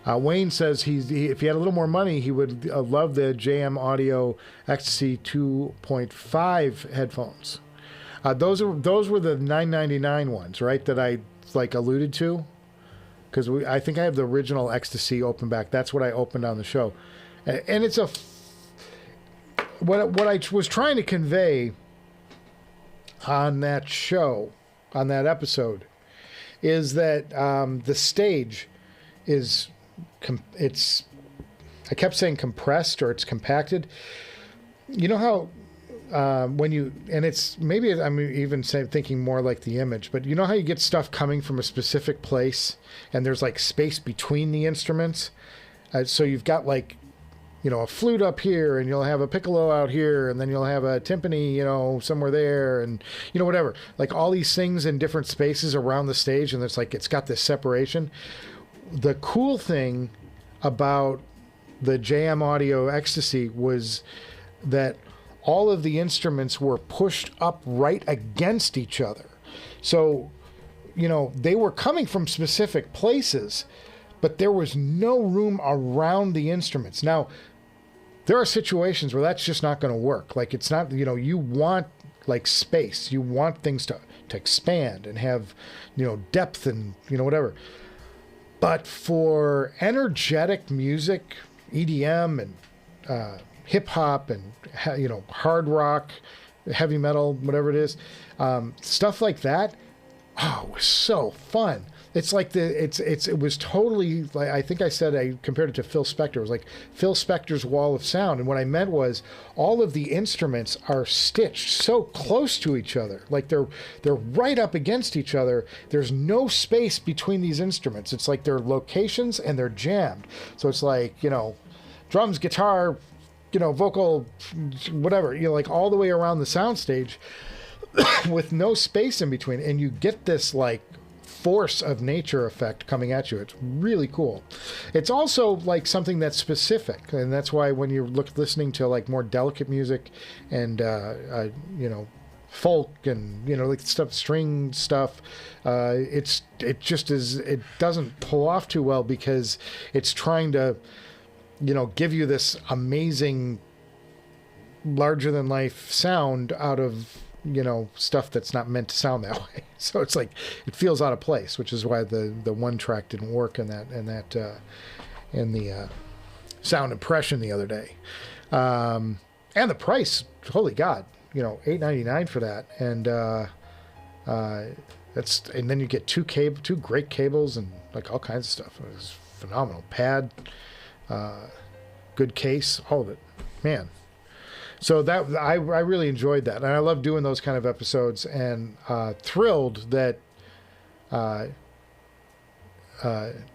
Wayne says if he had a little more money, he would love the JM Audio Ecstasy 2.5 headphones. Those were the $9.99 ones, right? That I like alluded to, because I think I have the original Ecstasy open back. That's what I opened on the show, and it's what I was trying to convey on that show, on that episode, is that the stage is. I kept saying compressed or it's compacted. You know how when you, and it's maybe I'm even thinking more like the image, but you know how you get stuff coming from a specific place and there's like space between the instruments. So you've got like, a flute up here and you'll have a piccolo out here and then you'll have a timpani, somewhere there and, whatever. Like all these things in different spaces around the stage and it's like it's got this separation. The cool thing about the JM Audio Ecstasy was that all of the instruments were pushed up right against each other. So, they were coming from specific places, but there was no room around the instruments. Now, there are situations where that's just not going to work. Like it's not, you want like space. You want things to expand and have, depth and, whatever. But for energetic music, EDM and hip hop and hard rock, heavy metal, whatever it is, stuff like that, it was so fun. It's like it was totally like, I think I said I compared it to Phil Spector. It was like Phil Spector's wall of sound, and what I meant was all of the instruments are stitched so close to each other, like they're right up against each other. There's no space between these instruments. It's like they're locations and they're jammed. So it's like drums, guitar, vocal, whatever, like all the way around the soundstage with no space in between, and you get this like force of nature effect coming at you. It's really cool. It's also like something that's specific, and that's why when you're listening to like more delicate music and folk and like string stuff, it doesn't pull off too well because it's trying to give you this amazing larger than life sound out of stuff that's not meant to sound that way. So it's like it feels out of place, which is why the one track didn't work in the sound impression the other day. And the price, holy God, $8.99 for that, and and then you get two great cables and like all kinds of stuff. It was phenomenal. Pad, good case, all of it, man. So that I really enjoyed that, and I love doing those kind of episodes, and thrilled that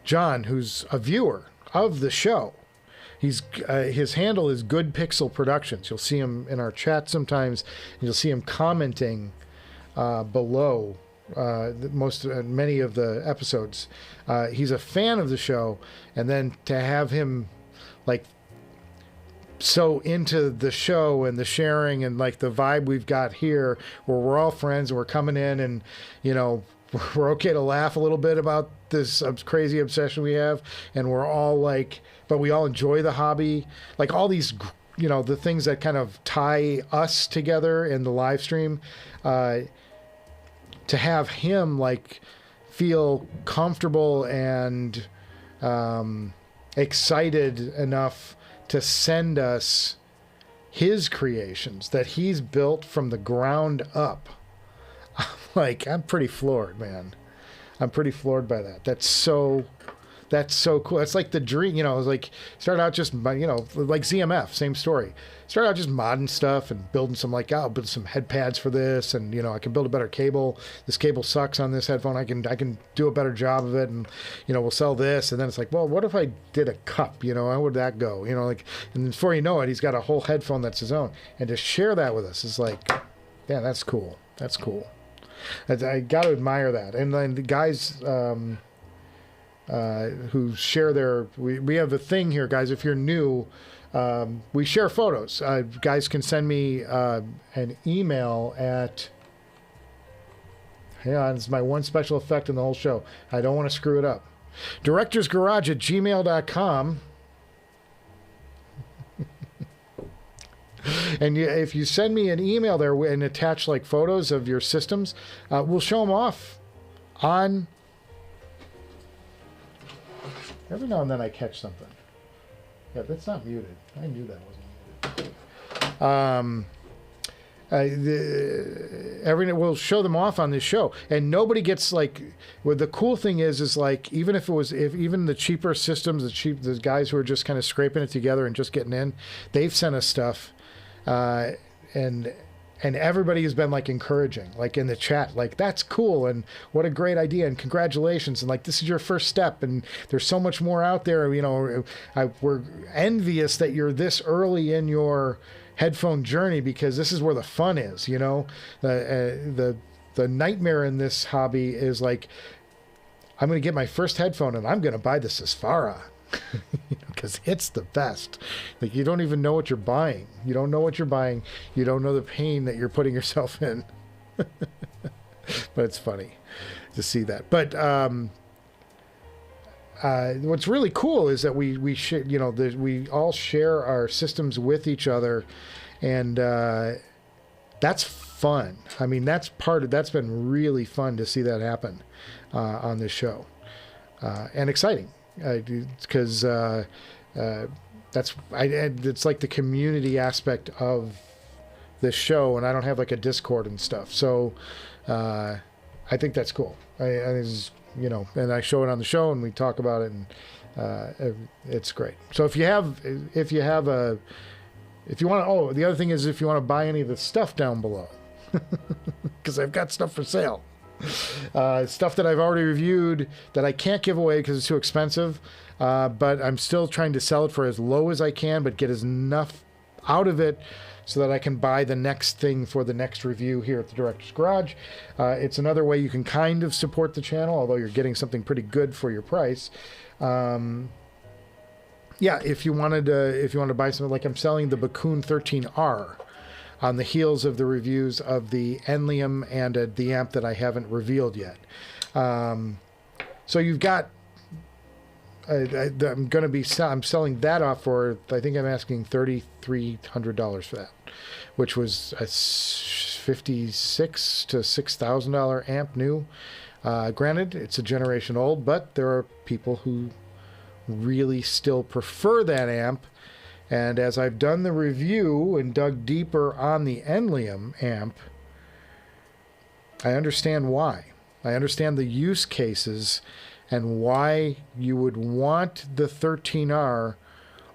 John, who's a viewer of the show, his handle is Good Pixel Productions. You'll see him in our chat sometimes, and you'll see him commenting below many of the episodes. He's a fan of the show, and then to have him like so into the show and the sharing and like the vibe we've got here where we're all friends and we're coming in and we're okay to laugh a little bit about this crazy obsession we have, and we're all like, but we all enjoy the hobby, like all these the things that kind of tie us together in the live stream, to have him like feel comfortable and excited enough to send us his creations that he's built from the ground up. I'm pretty floored, man. I'm pretty floored by that. That's so That's so cool. It's like the dream, you know, it's like started out just, you know, like ZMF, same story. Started out just modding stuff and building some, like, I'll build some head pads for this, and, you know, I can build a better cable. This cable sucks on this headphone. I can do a better job of it, and, you know, we'll sell this. And then it's like, well, what if I did a cup? You know, how would that go? You know, like, and before you know it, he's got a whole headphone that's his own. And to share that with us is like, yeah, that's cool. That's cool. I got to admire that. And then the guys who share their, we have a thing here, guys. If you're new, we share photos. Guys can send me an email at, hang on, this is my one special effect in the whole show. I don't want to screw it up. directorsgarage@gmail.com. And if you send me an email there and attach like photos of your systems, we'll show them off on. Every now and then I catch something. Yeah, that's not muted. I knew that wasn't muted. We'll show them off on this show, and nobody gets like. Well, the cool thing is like even if even the cheaper systems, the guys who are just kind of scraping it together and just getting in, they've sent us stuff. And everybody has been like encouraging, like in the chat, like that's cool and what a great idea and congratulations and like this is your first step and there's so much more out there. You know, we're envious that you're this early in your headphone journey because this is where the fun is. You know, the nightmare in this hobby is like I'm going to get my first headphone and I'm going to buy the Sesfara. Because it's the best. Like you don't even know what you're buying. You don't know what you're buying. You don't know the pain that you're putting yourself in. But it's funny to see that. But what's really cool is that we share, you know, we all share our systems with each other, and that's fun. I mean, that's been really fun to see that happen on this show, and exciting. Because it's like the community aspect of this show, and I don't have like a Discord and stuff, so I think that's cool. You know, and I show it on the show, and we talk about it, and it's great. So if you want to, the other thing is if you want to buy any of the stuff down below, because I've got stuff for sale. Stuff that I've already reviewed that I can't give away because it's too expensive, but I'm still trying to sell it for as low as I can, but get enough out of it so that I can buy the next thing for the next review here at the Director's Garage. It's another way you can kind of support the channel, although you're getting something pretty good for your price. Yeah, if you wanted to buy something, like I'm selling the Bakun 13R. On the heels of the reviews of the Enlium and the amp that I haven't revealed yet. So you've got, I'm selling that off for, I think I'm asking $3,300 for that, which was a $5,600 to $6,000 amp new. Granted, it's a generation old, but there are people who really still prefer that amp. And as I've done the review and dug deeper on the Enlium amp, I understand why. I understand the use cases and why you would want the 13R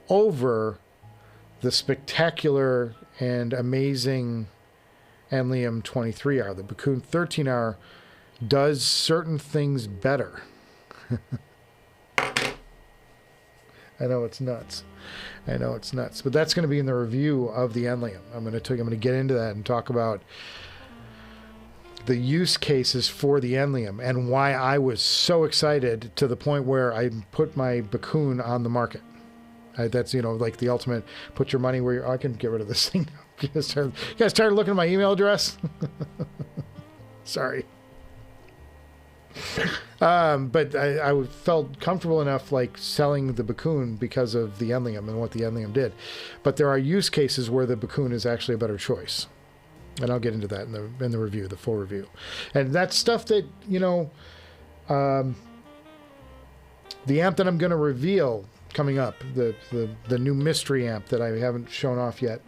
over the spectacular and amazing Enlium 23R. The Bakun 13R does certain things better. I know it's nuts. But that's going to be in the review of the Enlium. I'm going to get into that and talk about the use cases for the Enlium and why I was so excited to the point where I put my Bakun on the market. That's, you know, like the ultimate put your money where I can get rid of this thing now. You guys tired of looking at my email address? Sorry. But I felt comfortable enough like selling the Bakun because of the Enlium and what the Enlium did. But there are use cases where the Bakun is actually a better choice. And I'll get into that in the review, the full review. And that's stuff that, you know, the amp that I'm going to reveal coming up, the new mystery amp that I haven't shown off yet.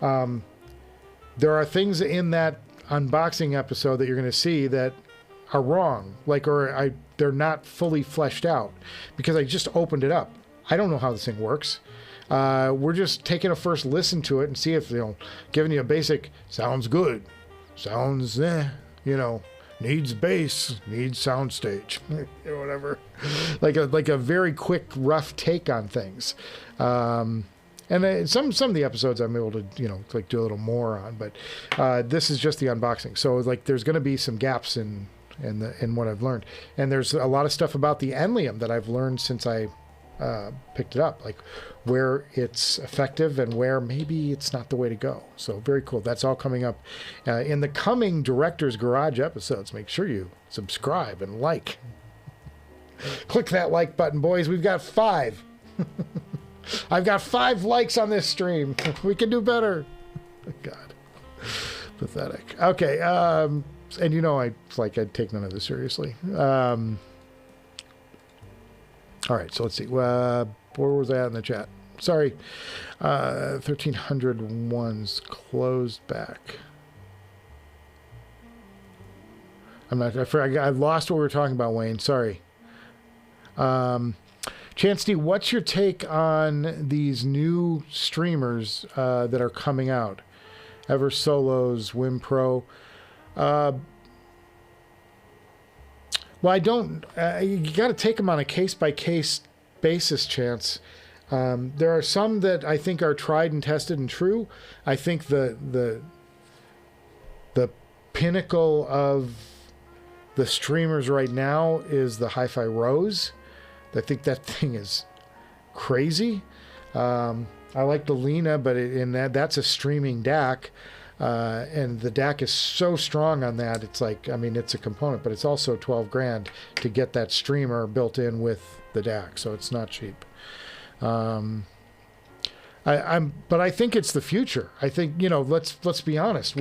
There are things in that unboxing episode that you're going to see that are wrong, like, or they're not fully fleshed out because I just opened it up. I don't know how this thing works. We're just taking a first listen to it and see if, giving you a basic, sounds good, sounds, needs bass, needs soundstage, whatever. like a very quick, rough take on things. And some of the episodes I'm able to, do a little more on, but this is just the unboxing. So there's going to be some gaps in what I've learned. And there's a lot of stuff about the Enlium that I've learned since I picked it up, like where it's effective and where maybe it's not the way to go. So very cool. That's all coming up in the coming Director's Garage episodes. Make sure you subscribe and like. Click that like button, boys. We've got 5. I've got 5 likes on this stream. We can do better. God, pathetic. Okay, and I'd take none of this seriously. All right, so let's see. Where was I at in the chat? Sorry. 1301's closed back. I lost what we were talking about, Wayne. Sorry. Chance D, what's your take on these new streamers that are coming out? Ever Solos, Wim Pro. Well, I don't. You got to take them on a case-by-case basis, Chance. There are some that I think are tried and tested and true. I think the pinnacle of the streamers right now is the Hi-Fi Rose. I think that thing is crazy. I like the Lena, but that's a streaming DAC. And the DAC is so strong on that. It's it's a component, but it's also 12 grand to get that streamer built in with the DAC. So it's not cheap. But I think it's the future. I think, let's be honest.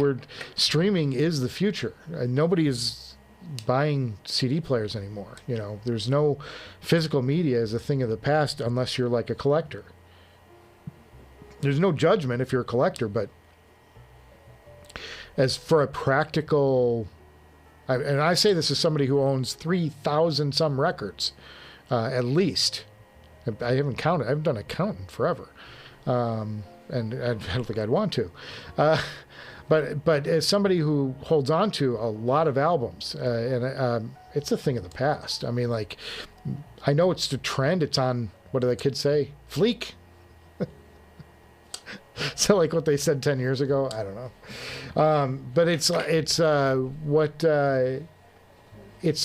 Streaming is the future. Nobody is buying CD players anymore. There's no physical media as a thing of the past unless you're like a collector. There's no judgment if you're a collector, but as for a practical, and I say this as somebody who owns 3,000 some records, at least. I haven't counted. I haven't done a count in forever, and I don't think I'd want to. But as somebody who holds on to a lot of albums, it's a thing of the past. I know it's the trend. It's on, what do the kids say? Fleek. So what they said 10 years ago, I don't know. But it's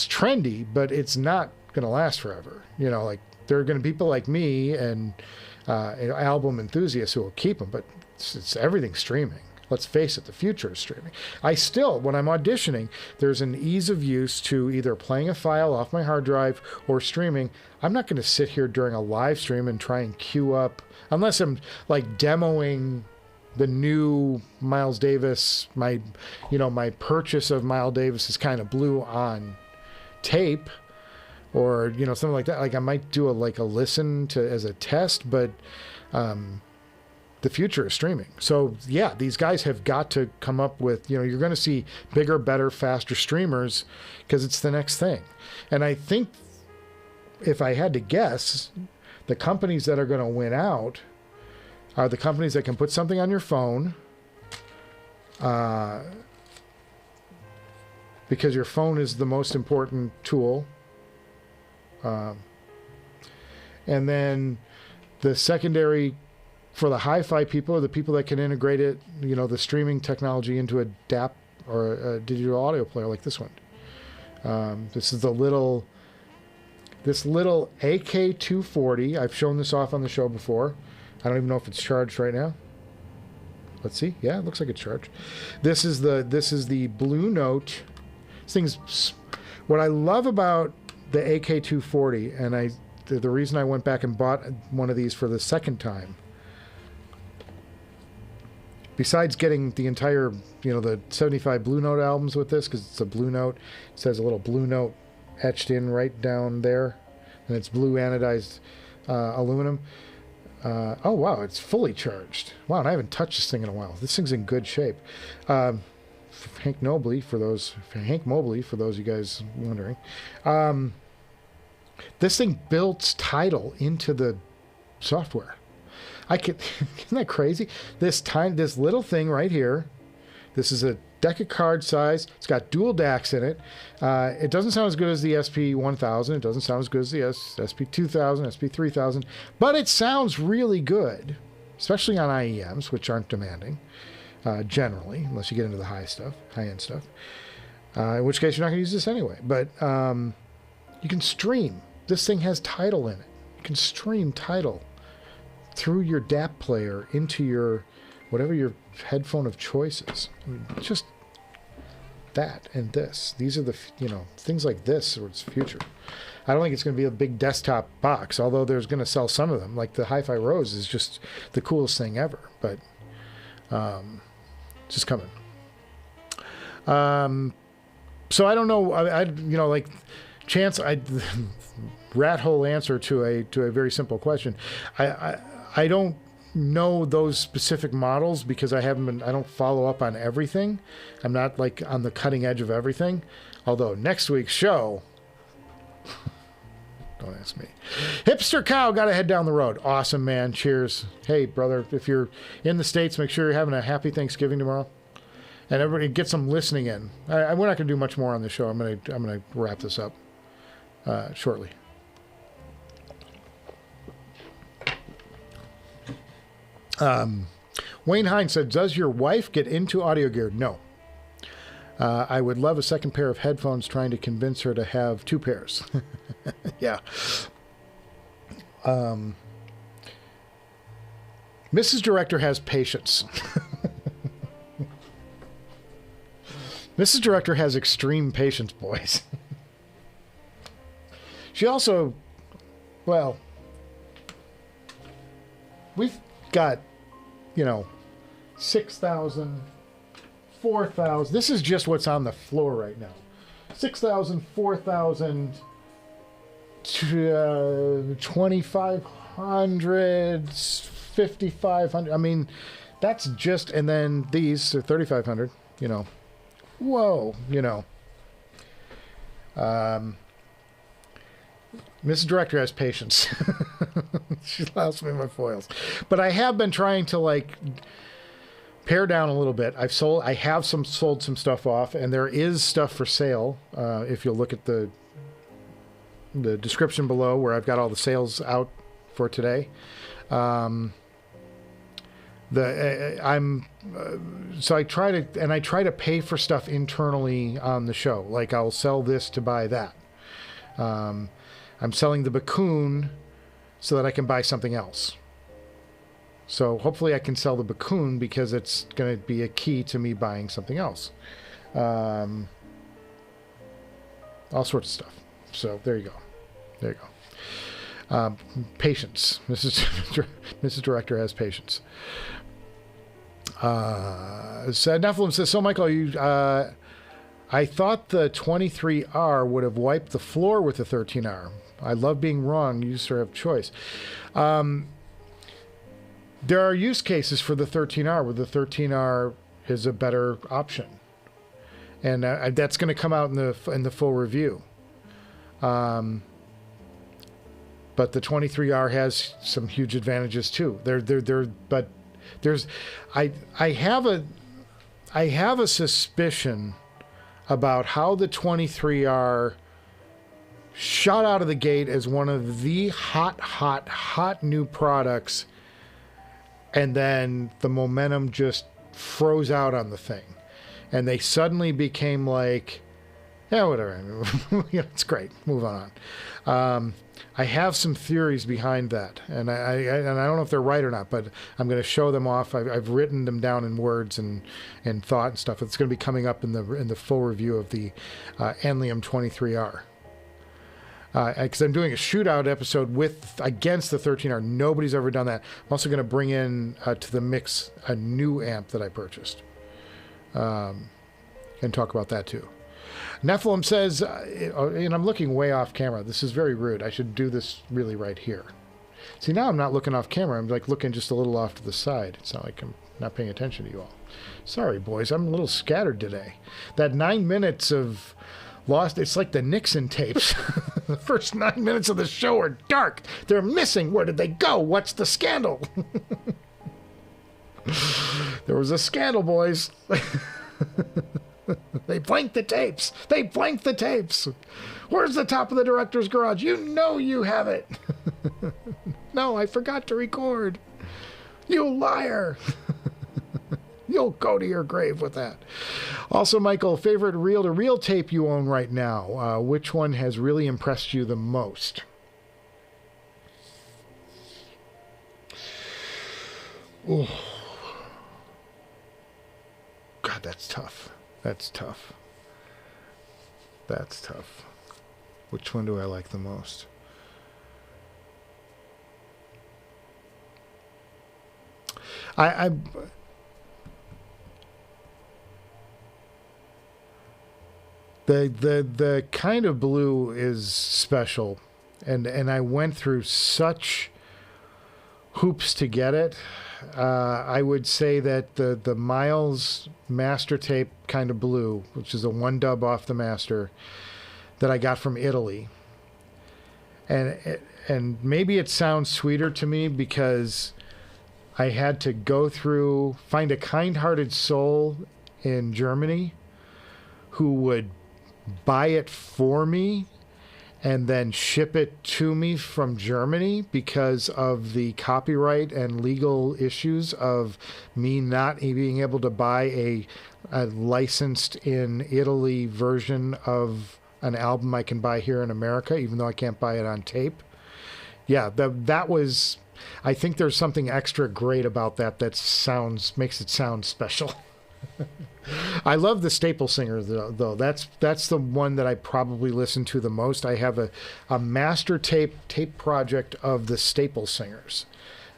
trendy, but it's not going to last forever. There are going to be people like me and album enthusiasts who will keep them, but it's everything streaming. Let's face it, the future is streaming. When I'm auditioning, there's an ease of use to either playing a file off my hard drive or streaming. I'm not going to sit here during a live stream and try and queue up, unless I'm demoing the new Miles Davis. My purchase of Miles Davis is kind of blue on tape, or something like that. I might do a listen to as a test, but the future is streaming. So yeah, these guys have got to come up with, you're going to see bigger, better, faster streamers because it's the next thing. And I think if I had to guess, the companies that are going to win out are the companies that can put something on your phone, because your phone is the most important tool. And then the secondary for the hi-fi people are the people that can integrate it, the streaming technology into a DAP or a digital audio player like this one. This is this little AK240. I've shown this off on the show before. I don't even know if it's charged right now. Let's see. Yeah, it looks like it's charged. This is the Blue Note. This thing's, what I love about the AK240, and the reason I went back and bought one of these for the second time, besides getting the entire, the 75 Blue Note albums with this, because it's a Blue Note, it says a little Blue Note etched in right down there, and it's blue anodized aluminum. Oh wow, it's fully charged. Wow, and I haven't touched this thing in a while. This thing's in good shape. Hank Mobley, for those of you guys wondering. This thing builds title into the software. Isn't that crazy? This little thing right here. This is a deck of card size. It's got dual DACs in it. It doesn't sound as good as the SP1000. It doesn't sound as good as the SP2000, SP3000, but it sounds really good, especially on IEMs, which aren't demanding generally, unless you get into the high-end stuff. In which case, you're not going to use this anyway. But you can stream. This thing has title in it. You can stream title through your DAP player into your whatever your headphone of choice is. I mean, just that and this. These are the, things like this are its future. I don't think it's going to be a big desktop box, although there's going to sell some of them. Like the Hi-Fi Rose is just the coolest thing ever, but it's just coming. So I don't know. Like Chance, rat hole answer to a very simple question. I don't know those specific models because I don't follow up on everything. I'm not like on the cutting edge of everything. Although next week's show, don't ask me. Hipster Cow, gotta head down the road. Awesome, man. Cheers. Hey, brother, if you're in the States, make sure you're having a happy Thanksgiving tomorrow. And everybody get some listening in. We're not gonna do much more on the show. I'm gonna wrap this up shortly. Wayne Hines said, does your wife get into audio gear? No. I would love a second pair of headphones, trying to convince her to have two pairs. Yeah. Mrs. Director has patience. Mrs. Director has extreme patience, boys. She also, well, we've got, 6,000, 4,000. This is just what's on the floor right now. 6,000, 4,000, 2,500, 5,500. I mean, that's just, and then these are 3,500, Whoa, Mrs. Director has patience. She allows me my foils. But I have been trying to pare down a little bit. I have sold some stuff off, and there is stuff for sale. If you'll look at the description below where I've got all the sales out for today. So I try to pay for stuff internally on the show. Like I'll sell this to buy that. I'm selling the Bakun so that I can buy something else. So hopefully I can sell the Bakun because it's going to be a key to me buying something else. All sorts of stuff. So there you go. Patience. Mrs. Director has patience. Nephilim says, so Michael, I thought the 23R would have wiped the floor with the 13R. I love being wrong. You sort of have choice. There are use cases for the 13R where the 13R is a better option. And that's going to come out in the full review. But the 23R has some huge advantages too. But I have a suspicion about how the 23R shot out of the gate as one of the hot new products, and then the momentum just froze out on the thing, and they suddenly became like, yeah, whatever. It's great. Move on. I have some theories behind that, and I don't know if they're right or not, but I'm going to show them off. I've written them down in words and thought and stuff. It's going to be coming up in the full review of the Anlium 23R. Because I'm doing a shootout episode against the 13R. Nobody's ever done that. I'm also going to bring in to the mix a new amp that I purchased, and talk about that too. Nephilim says, and I'm looking way off camera. This is very rude. I should do this really right here. See, now I'm not looking off camera. I'm looking just a little off to the side. It's not like I'm not paying attention to you all. Sorry, boys. I'm a little scattered today. That 9 minutes of Lost. It's like the Nixon tapes. The first 9 minutes of the show are dark. They're missing. Where did they go? What's the scandal? There was a scandal, boys. They blanked the tapes. They blanked the tapes. Where's the top of the director's garage? You know you have it. No, I forgot to record. You liar. You'll go to your grave with that. Also, Michael, favorite reel-to-reel tape you own right now? Which one has really impressed you the most? Ooh. God, that's tough. That's tough. That's tough. Which one do I like the most? The kind of blue is special, and I went through such hoops to get it. I would say that the Miles master tape kind of blue, which is a 1 dub off the master that I got from Italy, and maybe it sounds sweeter to me because I had to go through, find a kind-hearted soul in Germany who would buy it for me and then ship it to me from Germany because of the copyright and legal issues of me not being able to buy a licensed in Italy version of an album I can buy here in America, even though I can't buy it on tape. Yeah, that was... I think there's something extra great about that makes it sound special. I love the Staple Singers, though. That's the one that I probably listen to the most. I have a master tape project of the Staple Singers,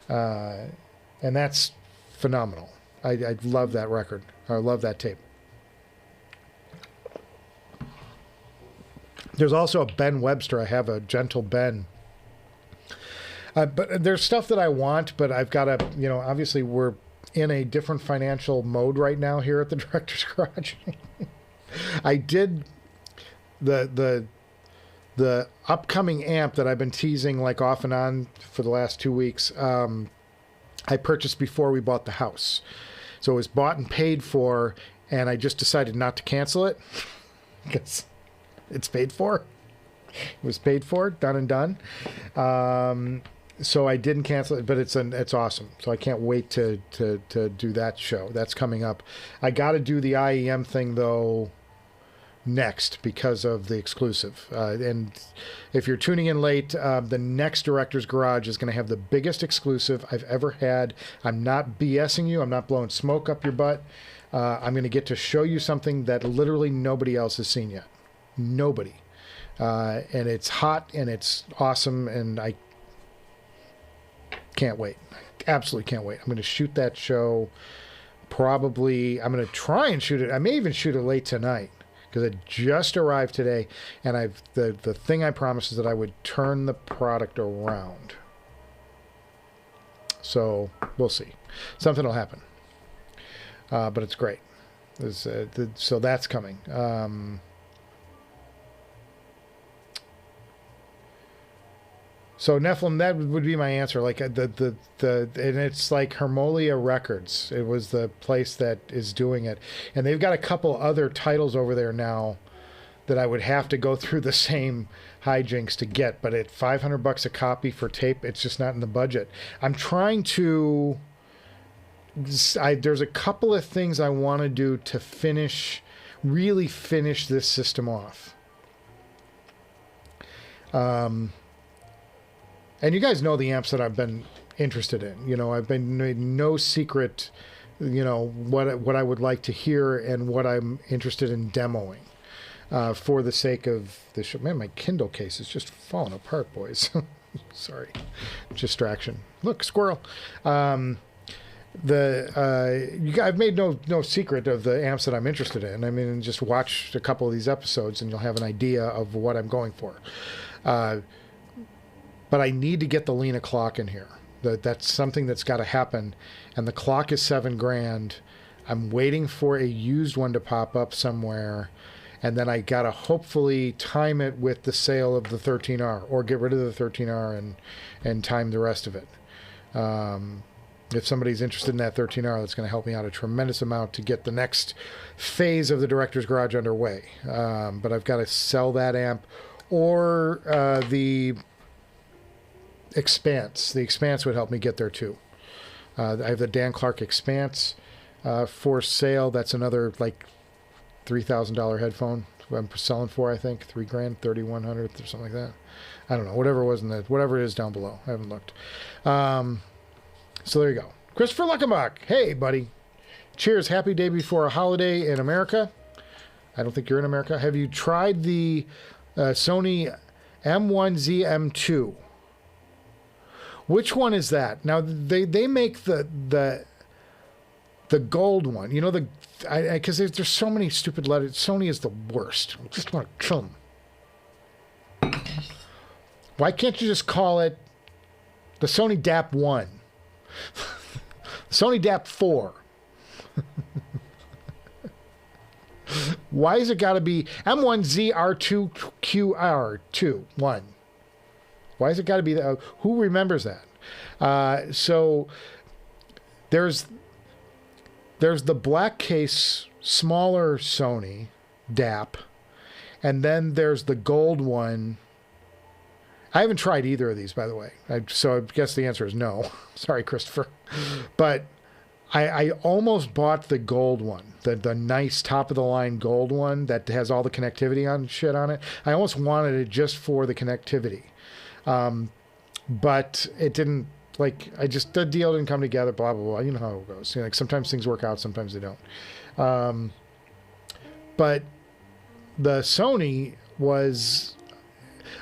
and that's phenomenal. I love that record. I love that tape. There's also a Ben Webster. I have a Gentle Ben. But there's stuff that I want, but I've got to, obviously we're in a different financial mode right now here at the Director's Garage. I did the upcoming amp that I've been teasing like off and on for the last 2 weeks. I purchased before we bought the house. So it was bought and paid for, and I just decided not to cancel it because it's paid for. It was paid for, done and done. So I didn't cancel it, but it's awesome. So I can't wait to do that show. That's coming up. I got to do the IEM thing though next because of the exclusive. And if you're tuning in late, the next Director's Garage is going to have the biggest exclusive I've ever had. I'm not BSing you. I'm not blowing smoke up your butt. I'm going to get to show you something that literally nobody else has seen yet. Nobody. And it's hot and it's awesome, and I can't wait. Absolutely can't wait. I'm going to shoot that show probably. I'm going to try and shoot it. I may even shoot it late tonight because it just arrived today, and the thing I promised is that I would turn the product around. So we'll see. Something will happen. But it's great. So that's coming. So Nephilim, that would be my answer. Like and it's like Hermolia Records. It was the place that is doing it, and they've got a couple other titles over there now that I would have to go through the same hijinks to get. But at $500 a copy for tape, it's just not in the budget. I'm trying to. There's a couple of things I want to do to really finish this system off. And you guys know the amps that I've been interested in. I've been made no secret, what I would like to hear and what I'm interested in demoing for the sake of the show. Man, my Kindle case is just falling apart, boys. Sorry. Distraction. Look, squirrel. I've made no secret of the amps that I'm interested in. I mean, just watch a couple of these episodes and you'll have an idea of what I'm going for. But I need to get the Lena clock in here. That's something that's got to happen. And the clock is $7,000. I'm waiting for a used one to pop up somewhere. and then I gotta hopefully time it with the sale of the 13R, or get rid of the 13R and time the rest of it. If somebody's interested in that 13R, that's going to help me out a tremendous amount to get the next phase of the Director's Garage underway. But I've got to sell that amp, or the Expanse. The Expanse would help me get there too. I have the Dan Clark Expanse for sale. That's another like $3,000 headphone I'm selling for, I think $3,000, 3,100 or something like that. I don't know, whatever it was whatever it is down below. I haven't looked. So there you go. Christopher Luckenbach. Hey, buddy. Cheers. Happy day before a holiday in America. I don't think you're in America. Have you tried the Sony M1Z M2? Which one is that? Now, they make the gold one. You know, because there's so many stupid letters. Sony is the worst. I just want to kill them. Why can't you just call it the Sony DAP 1? Sony DAP 4. Why is it got to be M1Z R2QR2 1? Why has it got to be that? Who remembers that? So there's the black case, smaller Sony DAP, and then there's the gold one. I haven't tried either of these, by the way. So I guess the answer is no. Sorry, Christopher. But I almost bought the gold one, the nice top-of-the-line gold one that has all the connectivity on shit on it. I almost wanted it just for the connectivity. But it didn't, like, the deal didn't come together, blah, blah, blah. You know how it goes. You know, like, sometimes things work out, sometimes they don't. But the Sony was...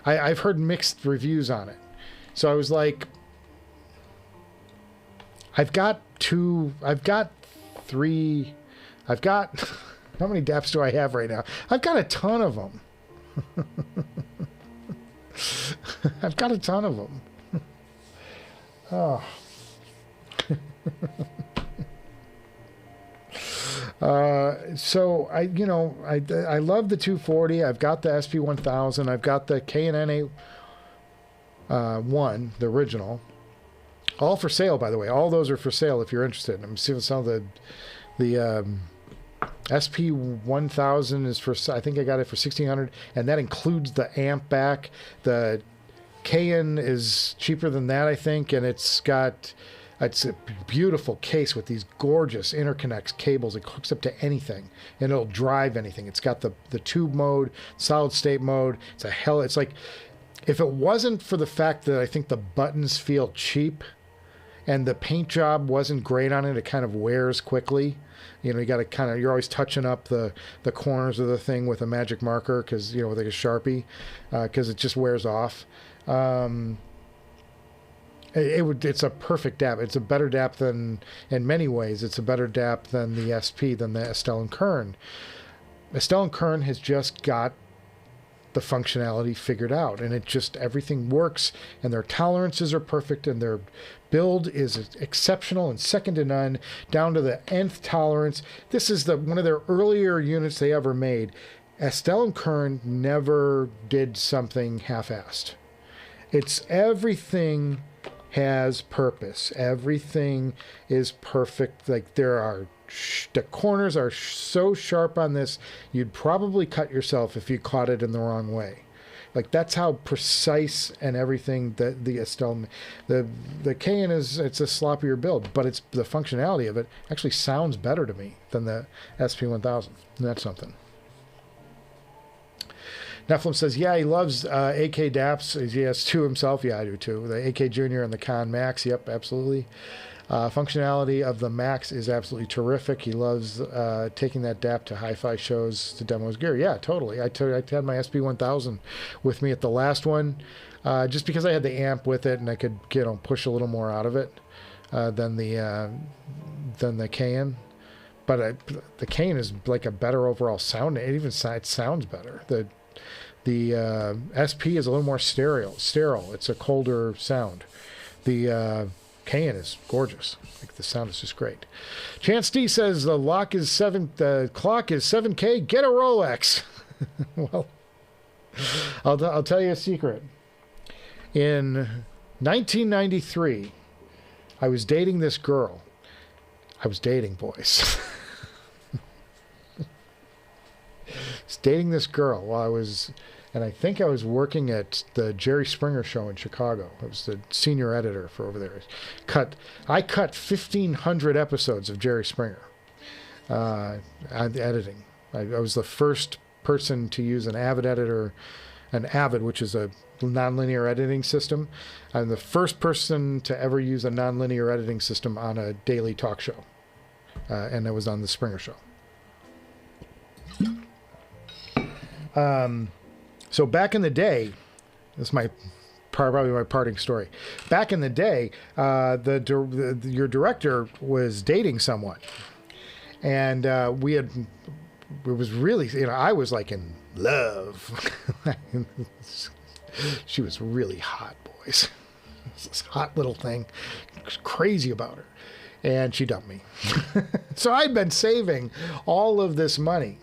I've heard mixed reviews on it. So I was like, I've got three, how many DAPs do I have right now? I've got a ton of them. I've got a ton of them. Oh. So I love the 240. I've got the SP1000. I've got the KERN 1, the original. All for sale, by the way. All those are for sale if you're interested. I'm seeing some of the SP1000 is for, I think I got it for $1,600, and that includes the amp back. The CAYIN is cheaper than that, I think, and it's a beautiful case with these gorgeous interconnects, cables. It hooks up to anything, and it'll drive anything. It's got the tube mode, solid state mode. It's like, if it wasn't for the fact that I think the buttons feel cheap and the paint job wasn't great on it, it kind of wears quickly. You know, you got to you're always touching up the corners of the thing with a magic marker, because, you know, with like a Sharpie, because it just wears off. It's a perfect DAP. It's a better DAP than, in many ways, it's a better DAP than the SP, than the ASTELL and KERN. ASTELL and KERN has just got the functionality figured out, and everything works, and their tolerances are perfect, and their build is exceptional and second to none, down to the nth tolerance. This is one of their earlier units they ever made. ASTELL and KERN never did something half-assed. It's everything has purpose. Everything is perfect. Like, the corners are so sharp on this, you'd probably cut yourself if you caught it in the wrong way. Like, that's how precise and everything that the ASTELL, the KERN it's a sloppier build, but it's the functionality of it actually sounds better to me than the SP1000. And that's something. Nephilim says, yeah, he loves AK DAPs. He has two himself. Yeah, I do too. The AK Junior and the Con Max. Yep, absolutely. Functionality of the Max is absolutely terrific. He loves taking that DAP to hi-fi shows to demo his gear. Yeah, totally. I had my SP1000 with me at the last one, just because I had the amp with it and I could, push a little more out of it than the KERN. But the KERN is like a better overall sound. It sounds better. The SP is a little more sterile. It's a colder sound. The KERN is gorgeous. Like, the sound is just great. Chance D says the clock is 7K. Get a Rolex. Well, I'll tell you a secret. In 1993, I was dating this girl. I was dating, boys. I was dating this girl while I was, and I think I was working at the Jerry Springer show in Chicago. I was the senior editor for over there. I cut 1,500 episodes of Jerry Springer editing. I was the first person to use an Avid editor, which is a nonlinear editing system. I'm the first person to ever use a nonlinear editing system on a daily talk show, and it was on the Springer show. So back in the day, this is probably my parting story. Back in the day, your director was dating someone, and it was really, I was like in love. She was really hot, boys. This hot little thing. I was crazy about her. And she dumped me. So I'd been saving all of this money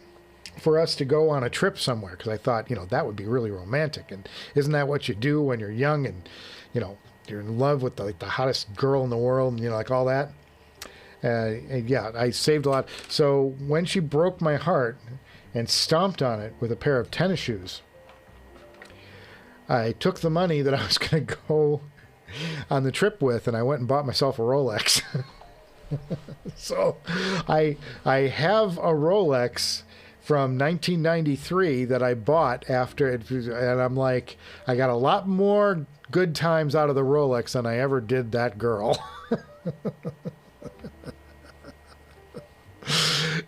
for us to go on a trip somewhere, because I thought, that would be really romantic. And isn't that what you do when you're young and, you're in love with the hottest girl in the world, and, like all that? And yeah, I saved a lot. So when she broke my heart and stomped on it with a pair of tennis shoes, I took the money that I was going to go on the trip with, and I went and bought myself a Rolex. So I have a Rolex from 1993 that I bought after it, and I'm like, I got a lot more good times out of the Rolex than I ever did that girl.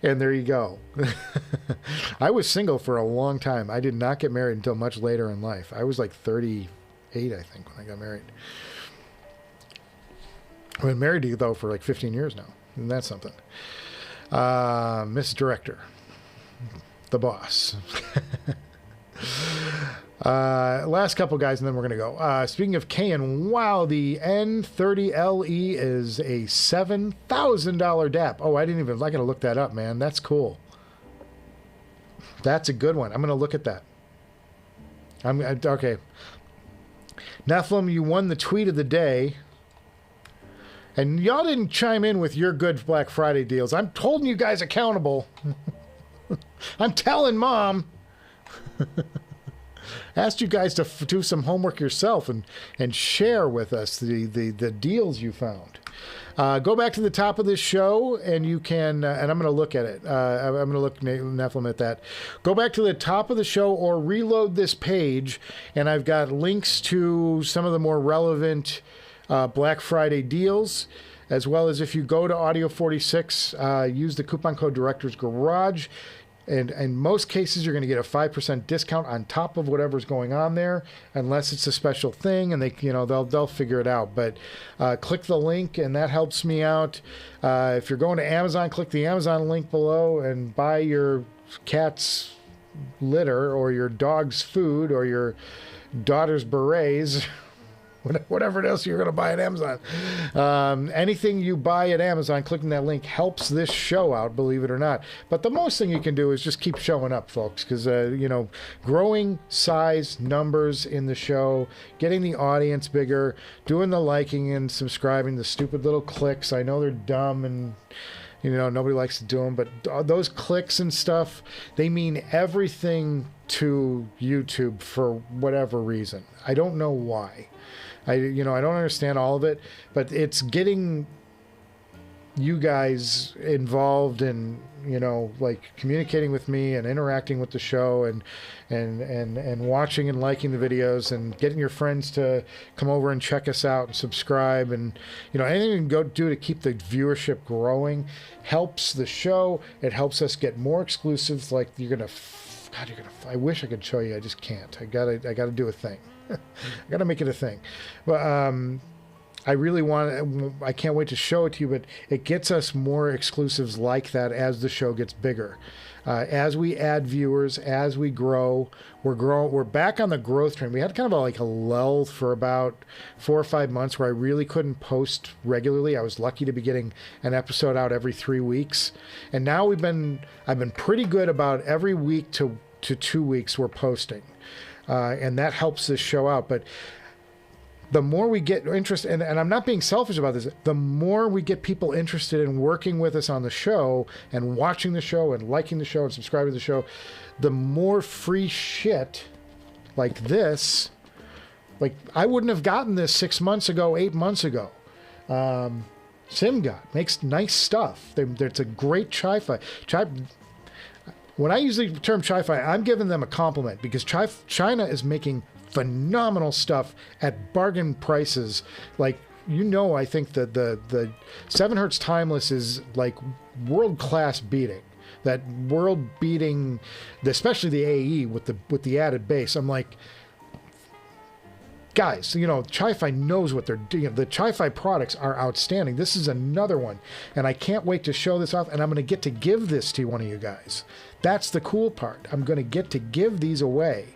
And there you go. I was single for a long time. I did not get married until much later in life. I was like 38, I think, when I got married. I've been married to you, though, for like 15 years now. And that's something. Miss Director. The boss. Last couple guys, and then we're going to go. Speaking of KERN, wow, the N30LE is a $7,000 DAP. Oh, I got to look that up, man. That's cool. That's a good one. I'm going to look at that. Okay. Nephilim, you won the tweet of the day. And y'all didn't chime in with your good Black Friday deals. I'm holding you guys accountable. I'm telling Mom. Asked you guys to do some homework yourself and share with us the deals you found. Go back to the top of this show, and you can, and I'm going to look at it. I'm going to look, Nephilim, at that. Go back to the top of the show or reload this page, and I've got links to some of the more relevant Black Friday deals, as well as if you go to Audio 46, use the coupon code Director's Garage. And in most cases, you're going to get a 5% discount on top of whatever's going on there, unless it's a special thing, and they'll figure it out. But click the link, and that helps me out. If you're going to Amazon, click the Amazon link below and buy your cat's litter, or your dog's food, or your daughter's berets. Whatever else you're going to buy at Amazon. Anything you buy at Amazon, clicking that link helps this show out, believe it or not. But the most thing you can do is just keep showing up, folks, because, growing size numbers in the show, getting the audience bigger, doing the liking and subscribing, the stupid little clicks. I know they're dumb and, nobody likes to do them, but those clicks and stuff, they mean everything to YouTube for whatever reason. I don't know why. I don't understand all of it, but it's getting you guys involved in, like communicating with me and interacting with the show and watching and liking the videos and getting your friends to come over and check us out and subscribe, and, anything you can go do to keep the viewership growing helps the show. It helps us get more exclusives. Like I wish I could show you. I just can't. I gotta do a thing. I got to make it a thing. But I can't wait to show it to you, but it gets us more exclusives like that as the show gets bigger. As we add viewers, as we grow, we're back on the growth train. We had kind of a lull for about 4 or 5 months where I really couldn't post regularly. I was lucky to be getting an episode out every 3 weeks. And now I've been pretty good about every week to to 2 weeks we're posting. And that helps this show out. But the more we get interest, and I'm not being selfish about this, the more we get people interested in working with us on the show and watching the show and liking the show and subscribing to the show, the more free shit like this, like I wouldn't have gotten this 6 months ago, 8 months ago. Sim got makes nice stuff. It's a great chi-fi. When I use the term chi-fi, I'm giving them a compliment because China is making phenomenal stuff at bargain prices. Like, you know, I think that the 7 Hertz Timeless is like world-class beating. That world beating, especially the AE with the added bass. I'm like, guys, you know, Chi-Fi knows what they're doing. The Chi-Fi products are outstanding. This is another one, and I can't wait to show this off, and I'm going to get to give this to one of you guys. That's the cool part. I'm going to get to give these away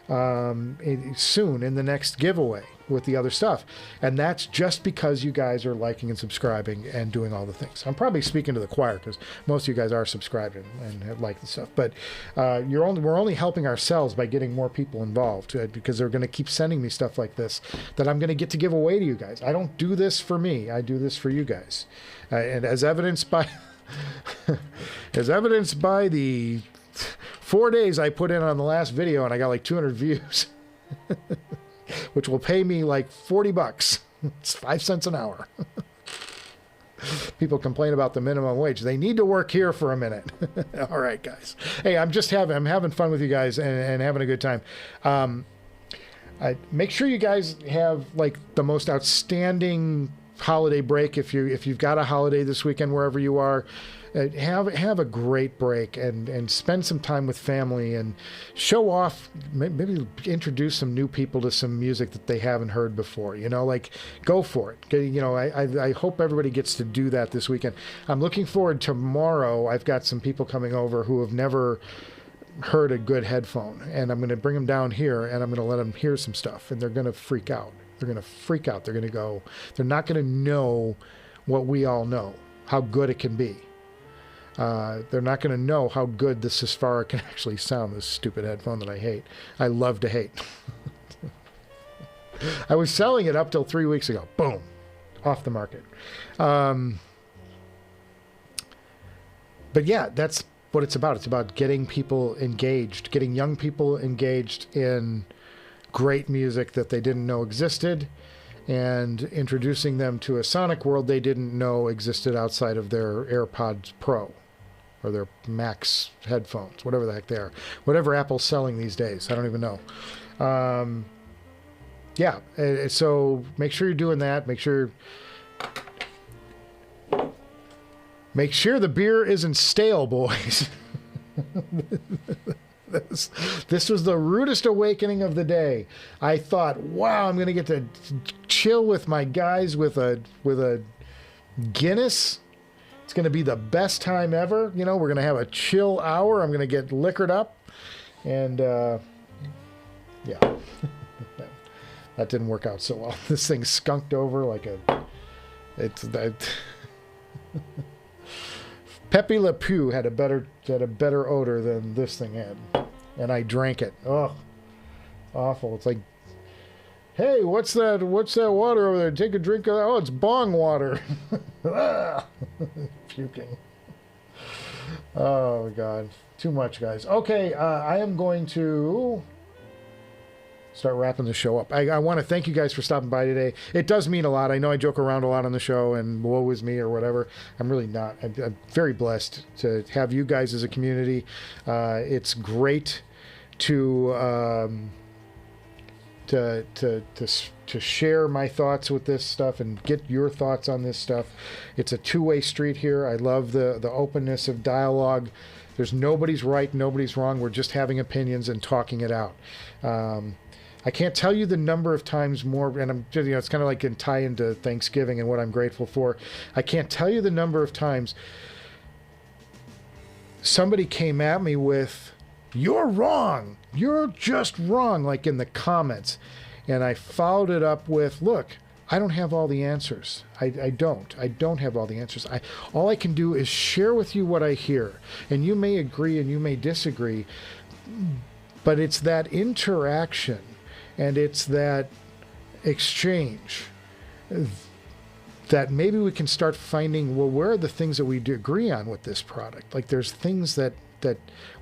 soon in the next giveaway with the other stuff, and that's just because you guys are liking and subscribing and doing all the things. I'm probably speaking to the choir because most of you guys are subscribing and like the stuff, but we're only helping ourselves by getting more people involved because they're going to keep sending me stuff like this that I'm going to get to give away to you guys. I don't do this for me. I do this for you guys, and as evidenced by the 4 days I put in on the last video, and I got like 200 views. Which will pay me like $40. It's 5 cents an hour. People complain about the minimum wage. They need to work here for a minute. All right, guys. Hey, I'm having fun with you guys and having a good time. Make sure you guys have like the most outstanding holiday break. If you've got a holiday this weekend wherever you are, have a great break and spend some time with family and show off, maybe introduce some new people to some music that they haven't heard before, you know, like go for it. You know, I hope everybody gets to do that this weekend. I'm looking forward tomorrow. I've got some people coming over who have never heard a good headphone, and I'm going to bring them down here and I'm going to let them hear some stuff, and they're going to freak out. They're going to freak out. They're going to go, they're not going to know what we all know, how good it can be. They're not going to know how good the Sesfara can actually sound, this stupid headphone that I hate. I love to hate. I was selling it up till 3 weeks ago. Boom. Off the market. But yeah, that's what it's about. It's about getting people engaged, getting young people engaged in great music that they didn't know existed, and introducing them to a sonic world they didn't know existed outside of their AirPods Pro or their Max headphones, whatever the heck they are, whatever Apple's selling these days. I don't even know. Yeah, so make sure you're doing that. Make sure the beer isn't stale, boys. This was the rudest awakening of the day. I thought, wow, I'm going to get to chill with my guys with a Guinness. It's going to be the best time ever. You know, we're going to have a chill hour. I'm going to get liquored up. And, yeah. That didn't work out so well. This thing skunked over like a... Pepe Le Pew had a better odor than this thing had, and I drank it. Oh, awful! It's like, hey, what's that water over there? Take a drink of that. Oh, it's bong water. Puking. Oh God, too much, guys. Okay, I am going to start wrapping the show up. I want to thank you guys for stopping by today. It does mean a lot. I know I joke around a lot on the show and woe is me or whatever. I'm really not. I'm very blessed to have you guys as a community. It's great to share my thoughts with this stuff and get your thoughts on this stuff. It's a two-way street here. I love the openness of dialogue. There's nobody's right, nobody's wrong. We're just having opinions and talking it out. I can't tell you the number of times more, and it's kind of like in tie into Thanksgiving and what I'm grateful for. I can't tell you the number of times somebody came at me with, "You're wrong. You're just wrong," like in the comments. And I followed it up with, "Look, I don't have all the answers. I don't have all the answers. All I can do is share with you what I hear. And you may agree and you may disagree, but it's that interaction and it's that exchange that maybe we can start finding, well, where are the things that we do agree on with this product? Like there's things that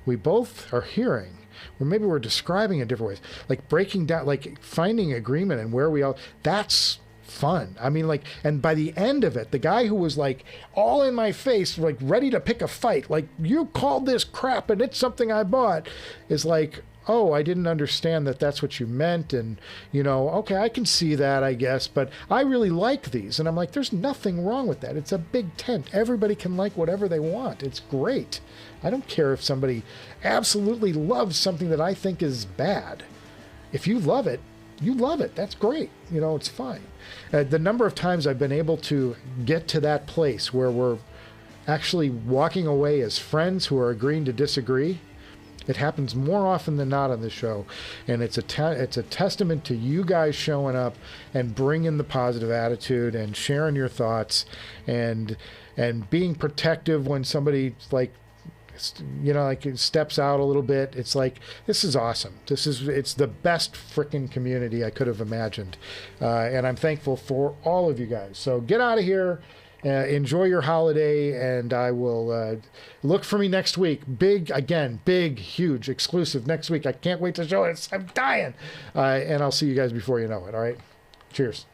we both are hearing, or maybe we're describing in different ways, like breaking down, like finding agreement and where we all, that's fun. I mean, like, and by the end of it, the guy who was like all in my face, like ready to pick a fight, like, you called this crap and it's something I bought, is like, oh, I didn't understand that that's what you meant. And, you know, okay, I can see that, I guess, but I really like these. And I'm like, there's nothing wrong with that. It's a big tent. Everybody can like whatever they want. It's great. I don't care if somebody absolutely loves something that I think is bad. If you love it, you love it. That's great. You know, it's fine. The number of times I've been able to get to that place where we're actually walking away as friends who are agreeing to disagree, it happens more often than not on this show, and it's a testament to you guys showing up and bringing the positive attitude and sharing your thoughts and being protective when somebody, like, you know, like steps out a little bit. It's like, this is awesome. It's the best freaking community I could have imagined, and I'm thankful for all of you guys. So get out of here. Enjoy your holiday, and I will look for me next week. Big, huge, exclusive next week. I can't wait to show it. I'm dying. And I'll see you guys before you know it. All right. Cheers.